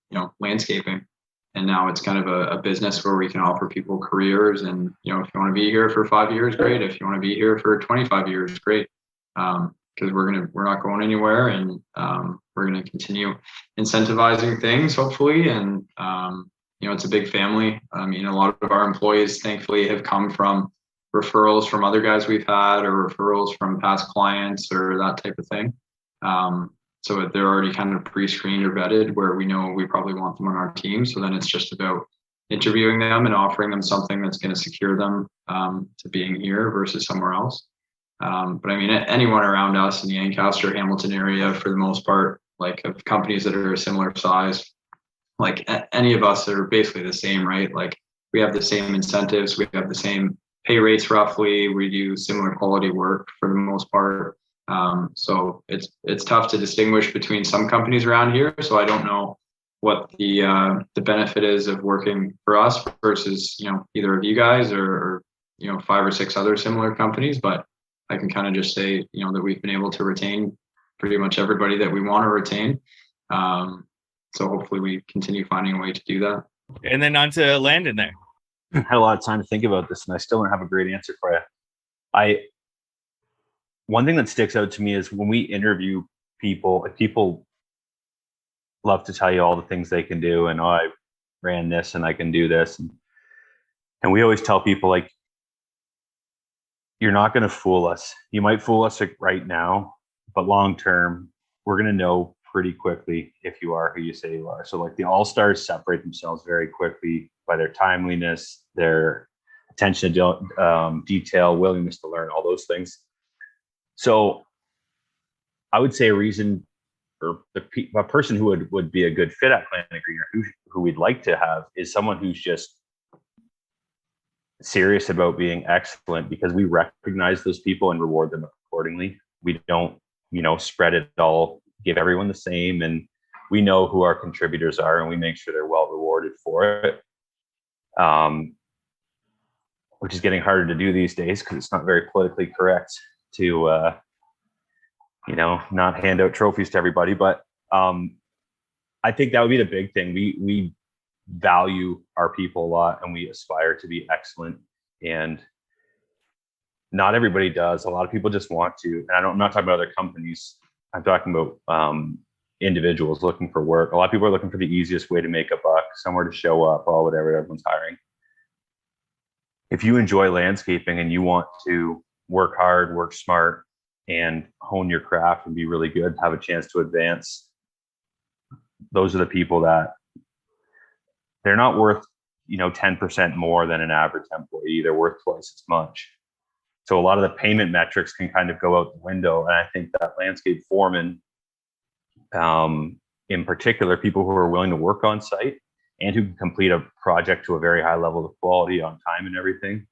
landscaping. And now it's kind of a business where we can offer people careers. And, if you want to be here for 5 years, great. If you want to be here for 25 years, great. Because we're not going anywhere, and we're going to continue incentivizing things, hopefully. And, it's a big family. I mean, a lot of our employees, thankfully, have come from referrals from other guys we've had, or referrals from past clients, or that type of thing. So they're already kind of pre-screened or vetted, where we know we probably want them on our team. So then it's just about interviewing them and offering them something that's going to secure them to being here versus somewhere else. But I mean, anyone around us in the Ancaster, Hamilton area, for the most part, like, of companies that are a similar size, like any of us are basically the same, right? Like, we have the same incentives, we have the same pay rates roughly, we do similar quality work for the most part. So it's tough to distinguish between some companies around here. So I don't know what the benefit is of working for us versus, either of you guys or 5 or 6 other similar companies. But I can kind of just say, that we've been able to retain pretty much everybody that we want to retain. So hopefully we continue finding a way to do that. And then on to Landon there. I had a lot of time to think about this, and I still don't have a great answer for you. One thing that sticks out to me is when we interview people love to tell you all the things they can do, and I ran this and I can do this. And we always tell people, like, you're not going to fool us. You might fool us right now, but long term, we're going to know pretty quickly if you are who you say you are. So, like, the all-stars separate themselves very quickly by their timeliness, their attention to detail, willingness to learn, all those things. So I would say a reason, or a person who would be a good fit at Planit Green, or who we'd like to have, is someone who's just serious about being excellent, because we recognize those people and reward them accordingly. We don't, spread it all, give everyone the same, and we know who our contributors are, and we make sure they're well rewarded for it. Which is getting harder to do these days because it's not very politically correct to not hand out trophies to everybody. But I think that would be the big thing. We value our people a lot, and we aspire to be excellent, and not everybody does. A lot of people just want to, and I'm not talking about other companies. I'm talking about individuals looking for work. A lot of people are looking for the easiest way to make a buck, somewhere to show up, or whatever everyone's hiring. If you enjoy landscaping and you want to work hard, work smart, and hone your craft and be really good, have a chance to advance, those are the people that they're not worth, 10% more than an average employee. They're worth twice as much. So a lot of the payment metrics can kind of go out the window. And I think that landscape foreman, in particular, people who are willing to work on site and who can complete a project to a very high level of quality on time and everything,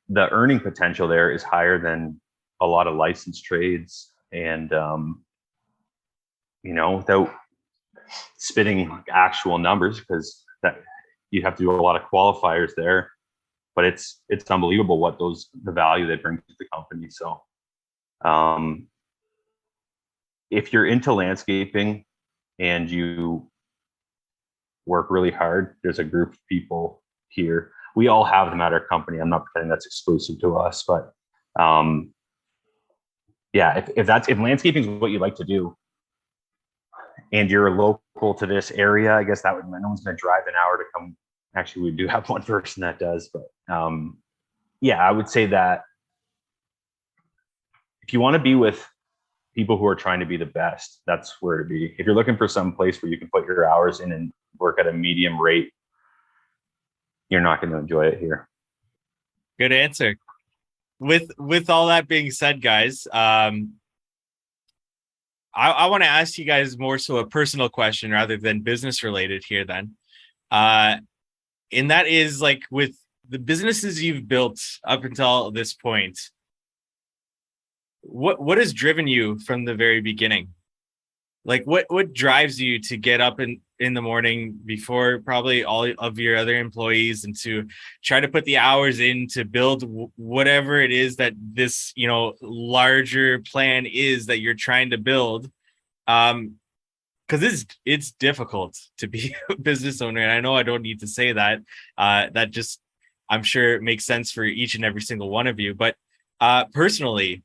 the earning potential there is higher than a lot of licensed trades. And, without spitting actual numbers, because that you have to do a lot of qualifiers there, but it's unbelievable what the value they bring to the company. So if you're into landscaping and you work really hard, there's a group of people here. we all have them at our company. I'm not pretending that's exclusive to us, but yeah, if landscaping is what you like to do and you're local to this area, I guess no one's going to drive an hour to come. Actually, we do have one person that does, but yeah, I would say that if you want to be with people who are trying to be the best, that's where to be. If you're looking for some place where you can put your hours in and work at a medium rate, you're not going to enjoy it here. Good answer. With all that being said, guys, I want to ask you guys more so a personal question rather than business related here then. And that is like with the businesses you've built up until this point, what has driven you from the very beginning? Like what drives you to get up in the morning before probably all of your other employees and to try to put the hours in to build whatever it is that this, larger plan is that you're trying to build? Because it's difficult to be a business owner. And I know I don't need to say that. That just, I'm sure it makes sense for each and every single one of you. But personally,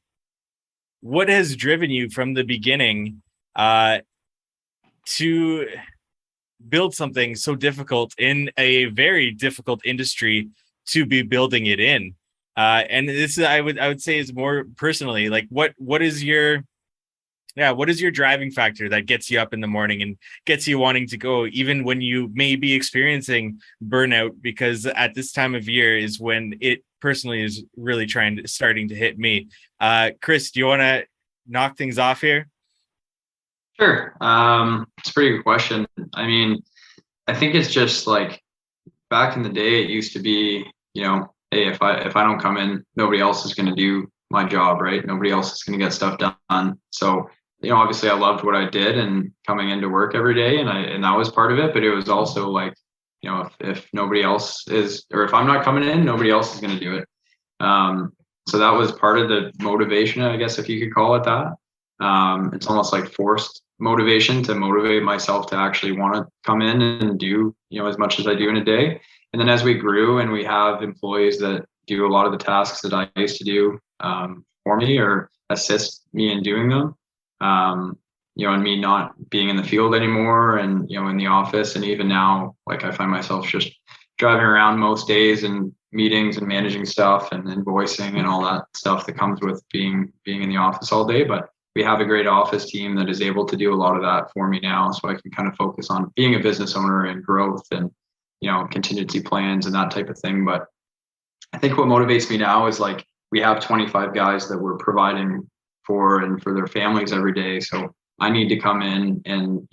what has driven you from the beginning to build something so difficult in a very difficult industry to be building it in? And this, I would say, is more personally, like what is your driving factor that gets you up in the morning and gets you wanting to go, even when you may be experiencing burnout? Because at this time of year is when it personally is really starting to hit me. Chris, do you want to knock things off here? Sure. It's a pretty good question. I mean, I think it's just like back in the day, it used to be, hey, if I don't come in, nobody else is going to do my job, right? Nobody else is going to get stuff done. So, obviously I loved what I did and coming into work every day, and that was part of it. But it was also like, if nobody else is, or if I'm not coming in, nobody else is going to do it. So that was part of the motivation, I guess, if you could call it that. It's almost like forced motivation to motivate myself to actually want to come in and do, as much as I do in a day. And then as we grew and we have employees that do a lot of the tasks that I used to do for me or assist me in doing them, and me not being in the field anymore and, in the office. And even now, like I find myself just driving around most days and meetings and managing stuff and invoicing and all that stuff that comes with being in the office all day. But we have a great office team that is able to do a lot of that for me now. So I can kind of focus on being a business owner and growth and, contingency plans and that type of thing. But I think what motivates me now is like, we have 25 guys that we're providing for and for their families every day. So I need to come in and,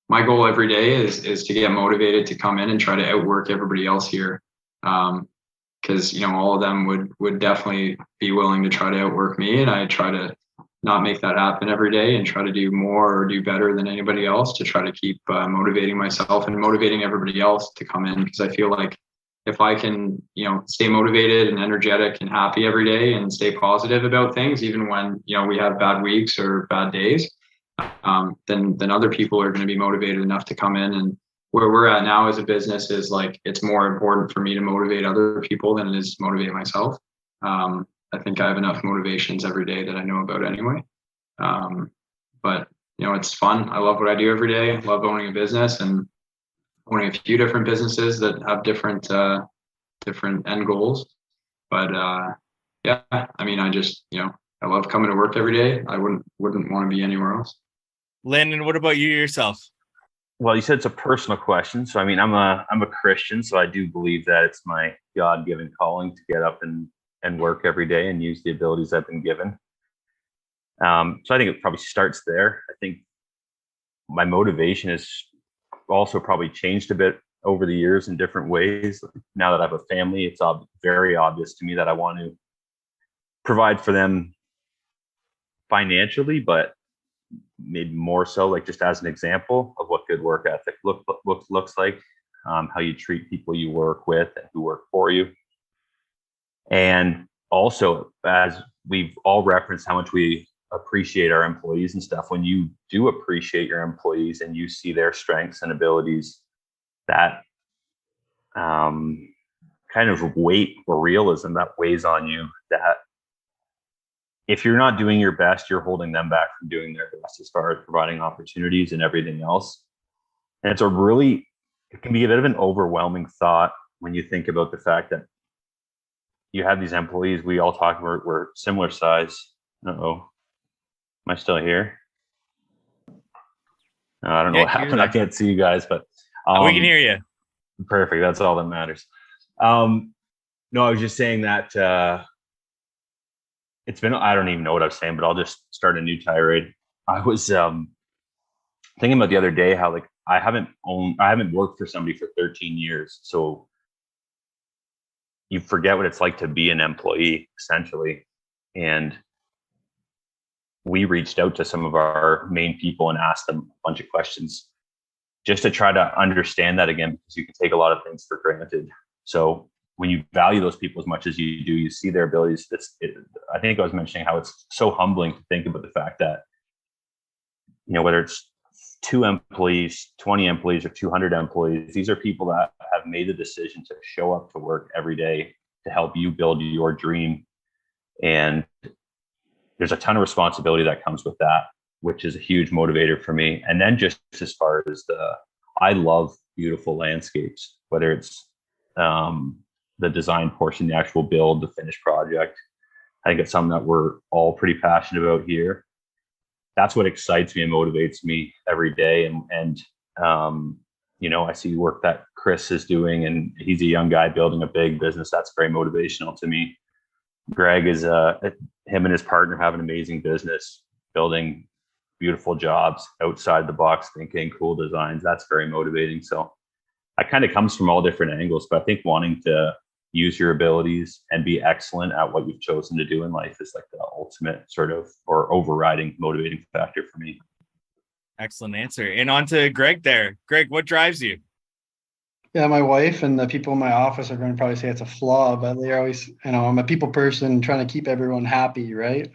my goal every day is to get motivated to come in and try to outwork everybody else here. Because, all of them would definitely be willing to try to outwork me. And I try to not make that happen every day and try to do more or do better than anybody else to try to keep motivating myself and motivating everybody else to come in. Because I feel like if I can, stay motivated and energetic and happy every day and stay positive about things, even when, we have bad weeks or bad days, then other people are going to be motivated enough to come in. And where we're at now as a business is like, it's more important for me to motivate other people than it is to motivate myself. I think I have enough motivations every day that I know about anyway. But, it's fun. I love what I do every day. I love owning a business and owning a few different businesses that have different end goals. But yeah, I mean, I just, I love coming to work every day. I wouldn't want to be anywhere else. Landon, what about you yourself? Well, you said it's a personal question. So, I mean, I'm a Christian, so I do believe that it's my God-given calling to get up and work every day and use the abilities I've been given. So I think it probably starts there. I think my motivation has also probably changed a bit over the years in different ways. Now that I have a family, it's very obvious to me that I want to provide for them financially, but maybe more so like just as an example of what good work ethic looks like, how you treat people you work with and who work for you. And also, as we've all referenced how much we appreciate our employees and stuff, when you do appreciate your employees and you see their strengths and abilities, that kind of weight or realism that weighs on you, that if you're not doing your best, you're holding them back from doing their best as far as providing opportunities and everything else. And it can be a bit of an overwhelming thought when you think about the fact that you have these employees, we all talk about, we're similar size. Uh-oh. Am I still here? No, I don't know what happened. I can't see you guys, but we can hear you. Perfect. That's all that matters. No, I was just saying that it's been, I don't even know what I was saying, but I'll just start a new tirade. I was thinking about the other day how like I haven't worked for somebody for 13 years. So you forget what it's like to be an employee, essentially. And we reached out to some of our main people and asked them a bunch of questions just to try to understand that again, because you can take a lot of things for granted. So when you value those people as much as you do, you see their abilities. I think I was mentioning how it's so humbling to think about the fact that, you know, whether it's 2 employees, 20 employees, or 200 employees, these are people that have made the decision to show up to work every day to help you build your dream. And there's a ton of responsibility that comes with that, which is a huge motivator for me. And then just as far as I love beautiful landscapes, whether it's the design portion, the actual build, the finished project. I think it's something that we're all pretty passionate about here. That's what excites me and motivates me every day. And you know, I see work that Chris is doing, and he's a young guy building a big business. That's very motivational to me. Greg is him and his partner have an amazing business, building beautiful jobs, outside the box thinking, cool designs. That's very motivating. So I kind of comes from all different angles, but I think wanting to use your abilities and be excellent at what you've chosen to do in life is like the ultimate sort of, or overriding motivating factor for me. Excellent answer. And on to Greg there. Greg, what drives you? Yeah, my wife and the people in my office are going to probably say it's a flaw, but they're always, you know, I'm a people person trying to keep everyone happy, right?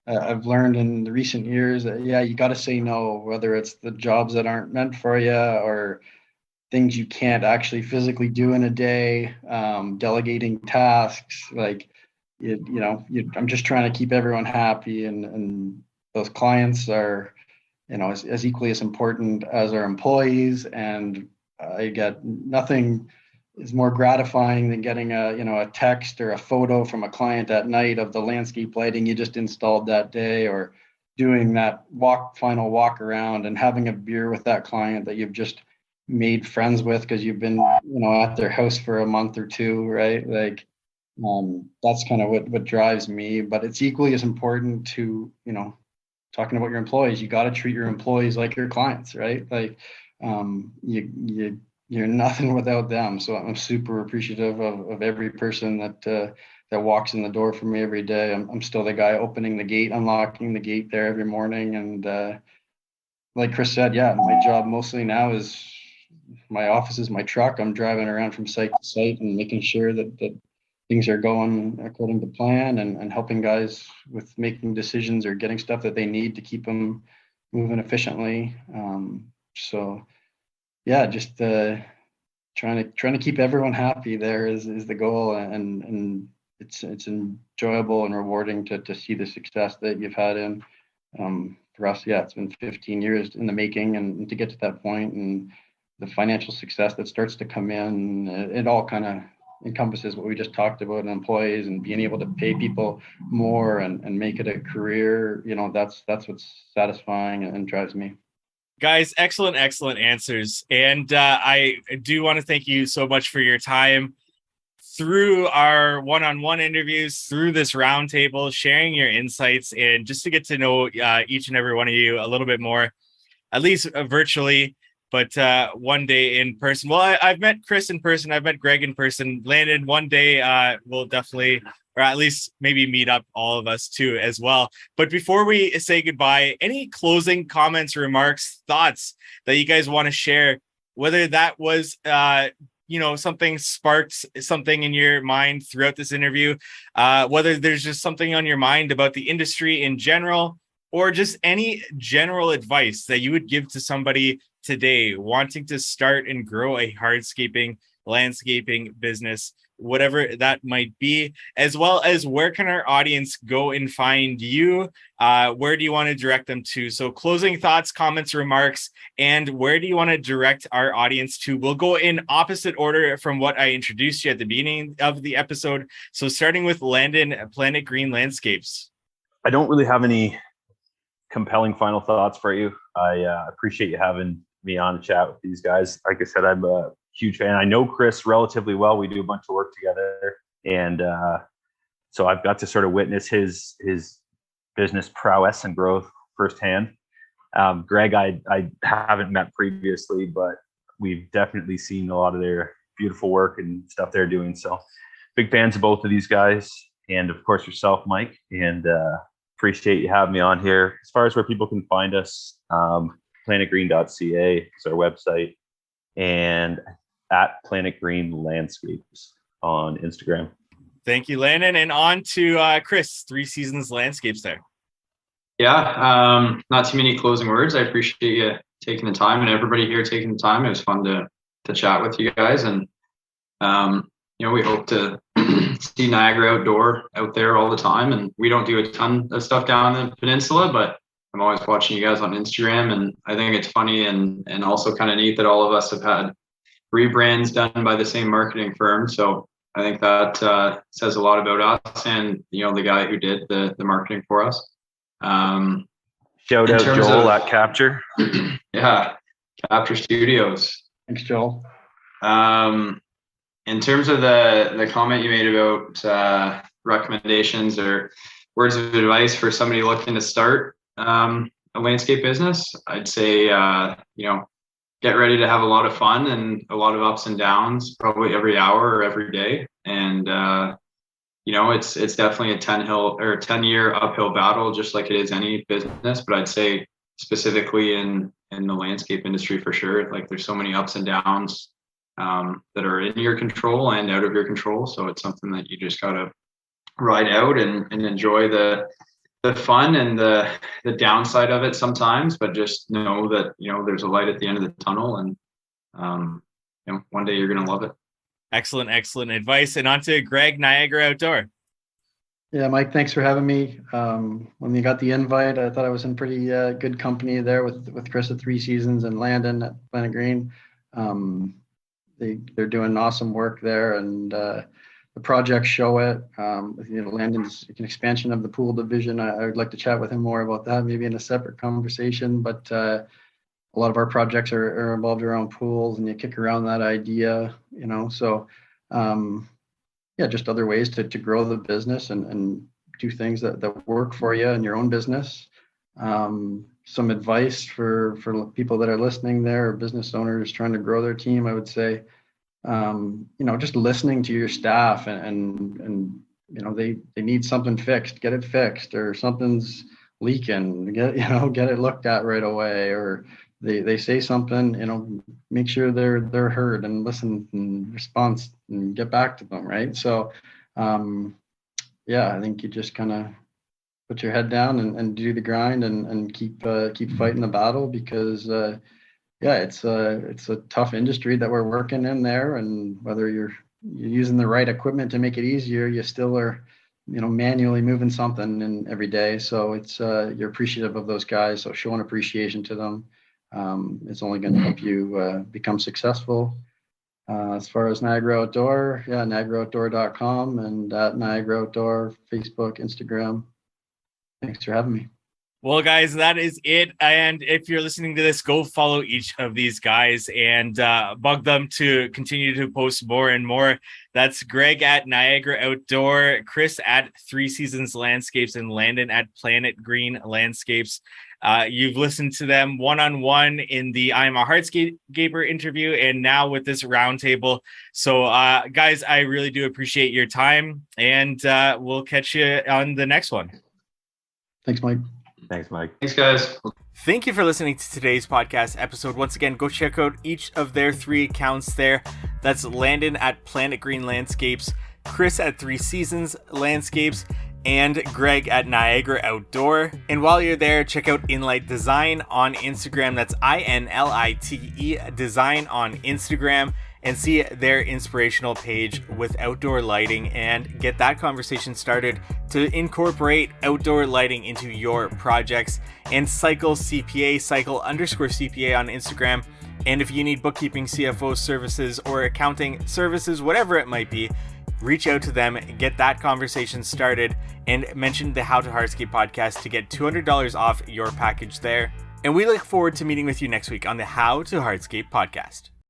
I've learned in the recent years that, yeah, you got to say no, whether it's the jobs that aren't meant for you or things you can't actually physically do in a day, delegating tasks, like, I'm just trying to keep everyone happy. And those clients are, you know, as equally as important as our employees. And I get nothing is more gratifying than getting a text or a photo from a client at night of the landscape lighting you just installed that day, or doing that final walk around and having a beer with that client that you've just made friends with because you've been, at their house for a month or two, right? Like, that's kind of what drives me. But it's equally as important to, talking about your employees, you got to treat your employees like your clients, right? Like, you're nothing without them. So I'm super appreciative of every person that walks in the door for me every day. I'm still the guy opening the gate, unlocking the gate there every morning. And like Chris said, yeah, my job mostly now is my office is my truck. I'm driving around from site to site and making sure that things are going according to plan, and helping guys with making decisions or getting stuff that they need to keep them moving efficiently. So yeah, just trying to keep everyone happy there is the goal, and it's enjoyable and rewarding to see the success that you've had in. For us, yeah, it's been 15 years in the making, and to get to that point, and the financial success that starts to come in, it all kind of encompasses what we just talked about in employees and being able to pay people more and make it a career. That's what's satisfying and drives me. Guys, excellent answers. And I do want to thank you so much for your time through our one-on-one interviews, through this roundtable, sharing your insights, and just to get to know each and every one of you a little bit more, at least virtually, but one day in person. Well, I've met Chris in person. I've met Greg in person. Landon, one day we'll definitely, or at least maybe meet up, all of us too, as well. But before we say goodbye, any closing comments, remarks, thoughts that you guys want to share, whether that was, something sparked something in your mind throughout this interview, whether there's just something on your mind about the industry in general, or just any general advice that you would give to somebody today wanting to start and grow a hardscaping landscaping business, whatever that might be, as well as where can our audience go and find you? Where do you want to direct them to? So closing thoughts, comments, remarks, and where do you want to direct our audience to? We'll go in opposite order from what I introduced you at the beginning of the episode. So starting with Landon at Planit Green Landscapes. I don't really have any compelling final thoughts for you. I appreciate you having me on to chat with these guys. Like I said, I'm a huge fan. I know Chris relatively well. We do a bunch of work together, and so I've got to sort of witness his business prowess and growth firsthand. Greg, I haven't met previously, but we've definitely seen a lot of their beautiful work and stuff they're doing. So big fans of both of these guys, and of course yourself, Mike, and appreciate you having me on here. As far as where people can find us, planetgreen.ca is our website, and at Planit Green Landscapes on Instagram. Thank you, Landon. And on to Chris, 3 Seasons Landscapes there. Yeah, not too many closing words. I appreciate you taking the time, and everybody here taking the time. It was fun to chat with you guys, and we hope to see Niagara outdoor out there all the time. And we don't do a ton of stuff down the peninsula, but I'm always watching you guys on Instagram, and I think it's funny and also kind of neat that all of us have had rebrands done by the same marketing firm. So I think that says a lot about us and the guy who did the marketing for us. Shout out Joel at Capture. Yeah, Capture Studios. Thanks, Joel. In terms of the comment you made about recommendations or words of advice for somebody looking to start a landscape business, I'd say get ready to have a lot of fun and a lot of ups and downs, probably every hour or every day. And it's definitely a 10-year uphill battle, just like it is any business. But I'd say specifically in the landscape industry for sure, like there's so many ups and downs that are in your control and out of your control. So it's something that you just gotta ride out and enjoy the fun and the downside of it sometimes, but just know that there's a light at the end of the tunnel, and one day you're gonna love it. Excellent advice. And on to Greg, Niagara Outdoor. Yeah, Mike, thanks for having me. When you got the invite, I thought I was in pretty good company there with Chris at 3 Seasons and Landon at Planit Green. They're doing awesome work there, and the projects show it. Landon's an expansion of the pool division. I would like to chat with him more about that, maybe in a separate conversation. But a lot of our projects are involved around pools, and you kick around that idea, So, just other ways to grow the business and do things that work for you in your own business. Some advice for people that are listening there, or business owners trying to grow their team, I would say, just listening to your staff and they need something fixed, get it fixed, or something's leaking, get it looked at right away, or they say something, make sure they're heard and listen and respond and get back to them. Right. So, I think you just kind of put your head down and do the grind and keep fighting the battle, because it's a tough industry that we're working in there, and whether you're using the right equipment to make it easier, you still are manually moving something in every day. So it's you're appreciative of those guys, so showing appreciation to them, it's only going to help you become successful. As far as Niagara Outdoor, niagarooutdoor.com, and at Niagara Outdoor, Facebook, Instagram. Thanks for having me. Well, guys, that is it. And if you're listening to this, go follow each of these guys and bug them to continue to post more and more. That's Greg at Niagara Outdoor, Chris at 3 Seasons Landscapes, and Landon at Planit Green Landscapes. You've listened to them one-on-one in the I'm a Hardscaper interview, and now with this roundtable. So, guys, I really do appreciate your time, and we'll catch you on the next one. Thanks, Mike. Thanks, Mike. Thanks, guys. Thank you for listening to today's podcast episode. Once again, go check out each of their 3 accounts there. That's Landon at Planit Green Landscapes, Chris at 3 Seasons Landscapes, and Greg at Niagara Outdoor. And while you're there, check out Inlight Design on Instagram. That's INLITE Design on Instagram. and see their inspirational page with outdoor lighting and get that conversation started to incorporate outdoor lighting into your projects. And cycle CPA, cycle_CPA on Instagram. And if you need bookkeeping, CFO services, or accounting services, whatever it might be, reach out to them, get that conversation started, and mention the How to Hardscape podcast to get $200 off your package there. And we look forward to meeting with you next week on the How to Hardscape podcast.